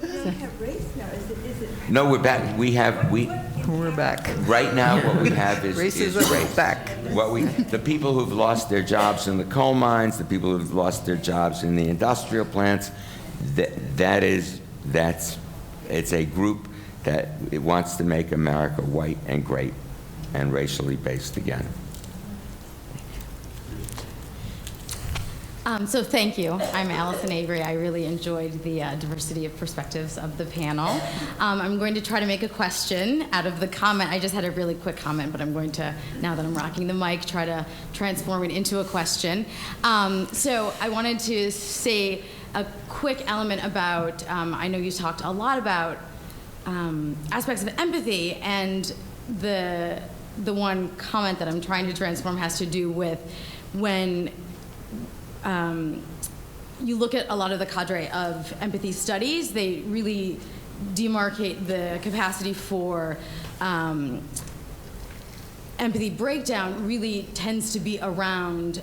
No, we have race now. Is it? No, we're back. We're back. Right now, what we have is Racism is race. back. The people who've lost their jobs in the coal mines, the people who've lost their jobs in the industrial plants, it's a group that it wants to make America white and great and racially based again. So thank you. I'm Allison Avery. I really enjoyed the diversity of perspectives of the panel. I'm going to try to make a question out of the comment. I just had a really quick comment, but I'm going to, now that I'm rocking the mic, try to transform it into a question. So I wanted to say a quick element about, I know you talked a lot about aspects of empathy, and the one comment that I'm trying to transform has to do with when you look at a lot of the cadre of empathy studies, they really demarcate the capacity for empathy breakdown really tends to be around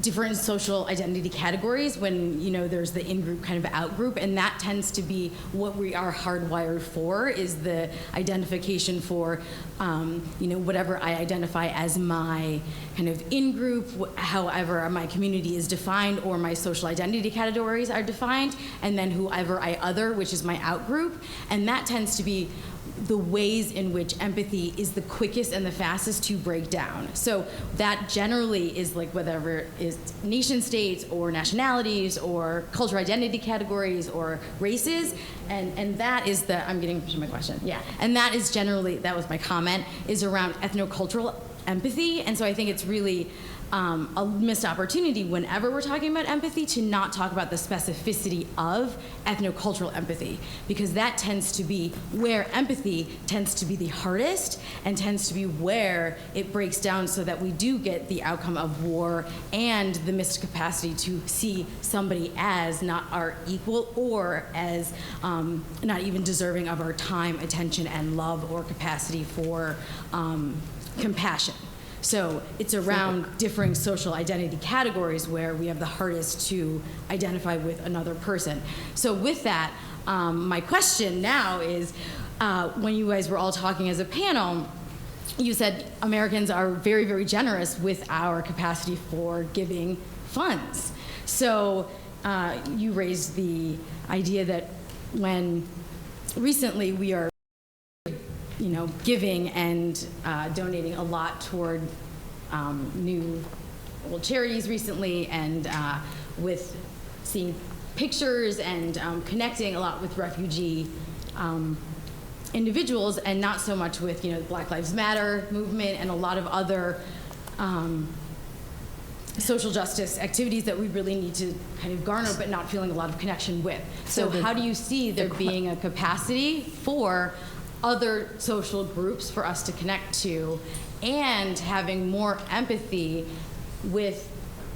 different social identity categories when, you know, there's the in-group kind of out-group, and that tends to be what we are hardwired for, is the identification for, you know, whatever I identify as my kind of in-group, however my community is defined or my social identity categories are defined, and then whoever I other, which is my out-group, and that tends to be the ways in which empathy is the quickest and the fastest to break down. So that generally is like whatever it is nation states or nationalities or cultural identity categories or races, and that is the, I'm getting to my question, yeah. And that is generally, that was my comment, is around ethnocultural empathy, and so I think it's really a missed opportunity whenever we're talking about empathy to not talk about the specificity of ethnocultural empathy, because that tends to be where empathy tends to be the hardest and tends to be where it breaks down so that we do get the outcome of war and the missed capacity to see somebody as not our equal or as not even deserving of our time, attention, and love or capacity for compassion. So it's around differing social identity categories where we have the hardest to identify with another person. So with that, my question now is, when you guys were all talking as a panel, you said Americans are very, very generous with our capacity for giving funds. So you raised the idea that when recently we are giving and donating a lot toward new charities recently, and with seeing pictures and connecting a lot with refugee individuals, and not so much with the Black Lives Matter movement and a lot of other social justice activities that we really need to kind of garner, but not feeling a lot of connection with. So how do you see there being a capacity for other social groups for us to connect to, and having more empathy with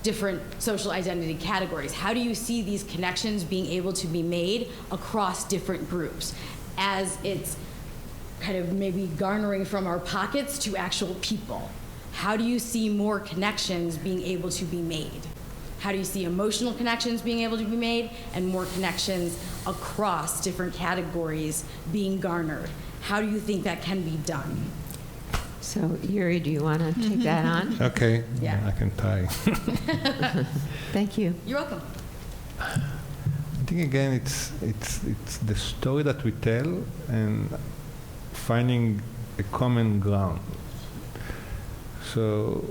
different social identity categories? How do you see these connections being able to be made across different groups as it's kind of maybe garnering from our pockets to actual people? How do you see more connections being able to be made? How do you see emotional connections being able to be made and more connections across different categories being garnered? How do you think that can be done? So, Yuri, do you want to take that on? Okay, Yeah. I can try. Thank you. You're welcome. I think again, it's the story that we tell and finding a common ground. So,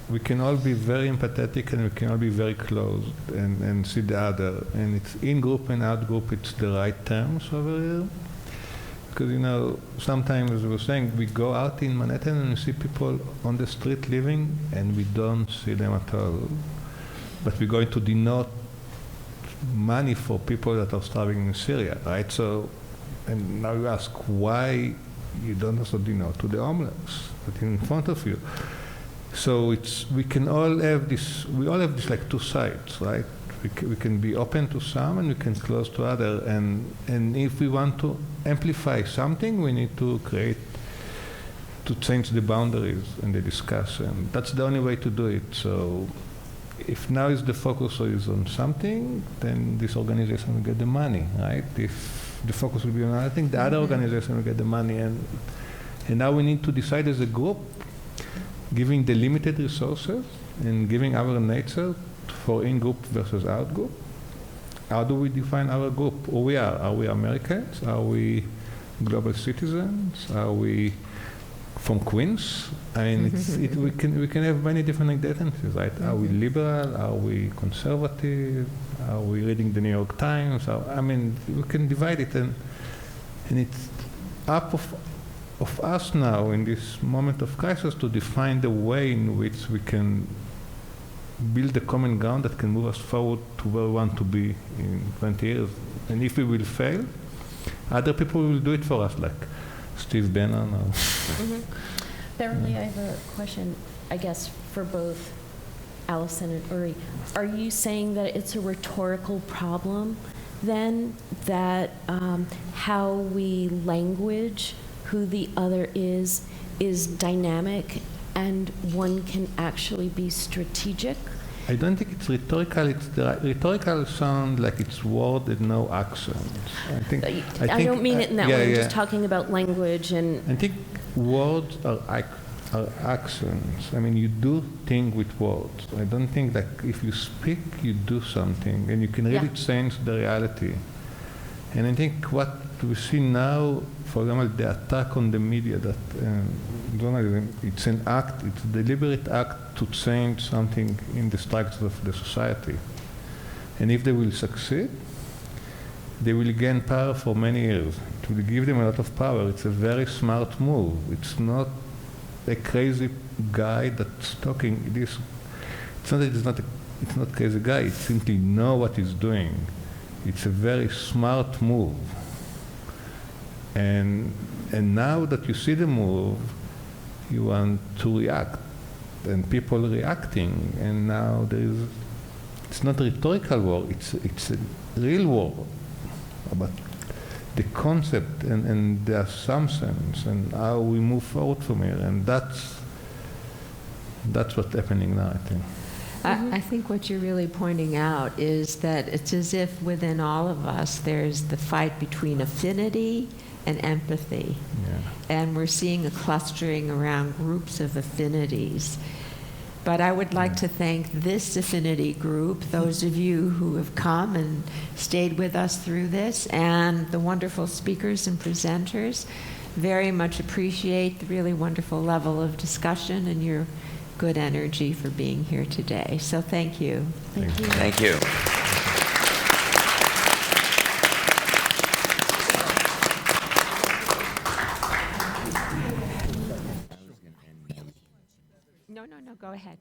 we can all be very empathetic and we can all be very close and see the other. And it's in-group and out-group, it's the right terms over here. Because, sometimes, as we were saying, we go out in Manhattan and we see people on the street living and we don't see them at all. But we're going to denote money for people that are starving in Syria, right? So, and now you ask why you don't also denote to the homeless that are in front of you. So we all have this like two sides, right? We can be open to some and we can close to other. And if we want to amplify something, we need to change the boundaries and the discussion. That's the only way to do it. So if now is the focus is on something, then this organization will get the money, right? If the focus will be on another thing, the other organization will get the money. And now we need to decide as a group, giving the limited resources and giving our nature for in-group versus out-group. How do we define our group? Who we are? Are we Americans? Are we global citizens? Are we from Queens? I mean, we can have many different identities, right? Are we liberal? Are we conservative? Are we reading the New York Times? I mean, we can divide it, and it's up of us now in this moment of crisis to define the way in which we can build a common ground that can move us forward to where we want to be in 20 years. And if we will fail, other people will do it for us, like Steve Bannon. Or Beverly, I have a question, I guess, for both Allison and Uri. Are you saying that it's a rhetorical problem, then, that how we language who the other is dynamic and one can actually be strategic? I don't think it's rhetorical. Rhetorical sound like it's word and no accent. I don't mean it in that way. I'm just talking about language and. I think words are accents. I mean, you do things with words. I don't think that if you speak, you do something, and you can really change the reality. And I think what we see now, for example, the attack on the media, that journalism, it's an act, it's a deliberate act to change something in the structure of the society. And if they will succeed, they will gain power for many years. It will give them a lot of power. It's a very smart move. It's not a crazy guy that's talking. It's not crazy guy. It simply know what he's doing. It's a very smart move. And now that you see the move, you want to react, and people reacting. And now it's not a rhetorical war. It's a real war about the concept and the assumptions and how we move forward from here. And that's what's happening now, I think. I think what you're really pointing out is that it's as if within all of us there's the fight between affinity and empathy. Yeah. And we're seeing a clustering around groups of affinities. But I would like to thank this affinity group, those of you who have come and stayed with us through this, and the wonderful speakers and presenters. Very much appreciate the really wonderful level of discussion and your good energy for being here today. So thank you. Thank you. Thank you. No, go ahead.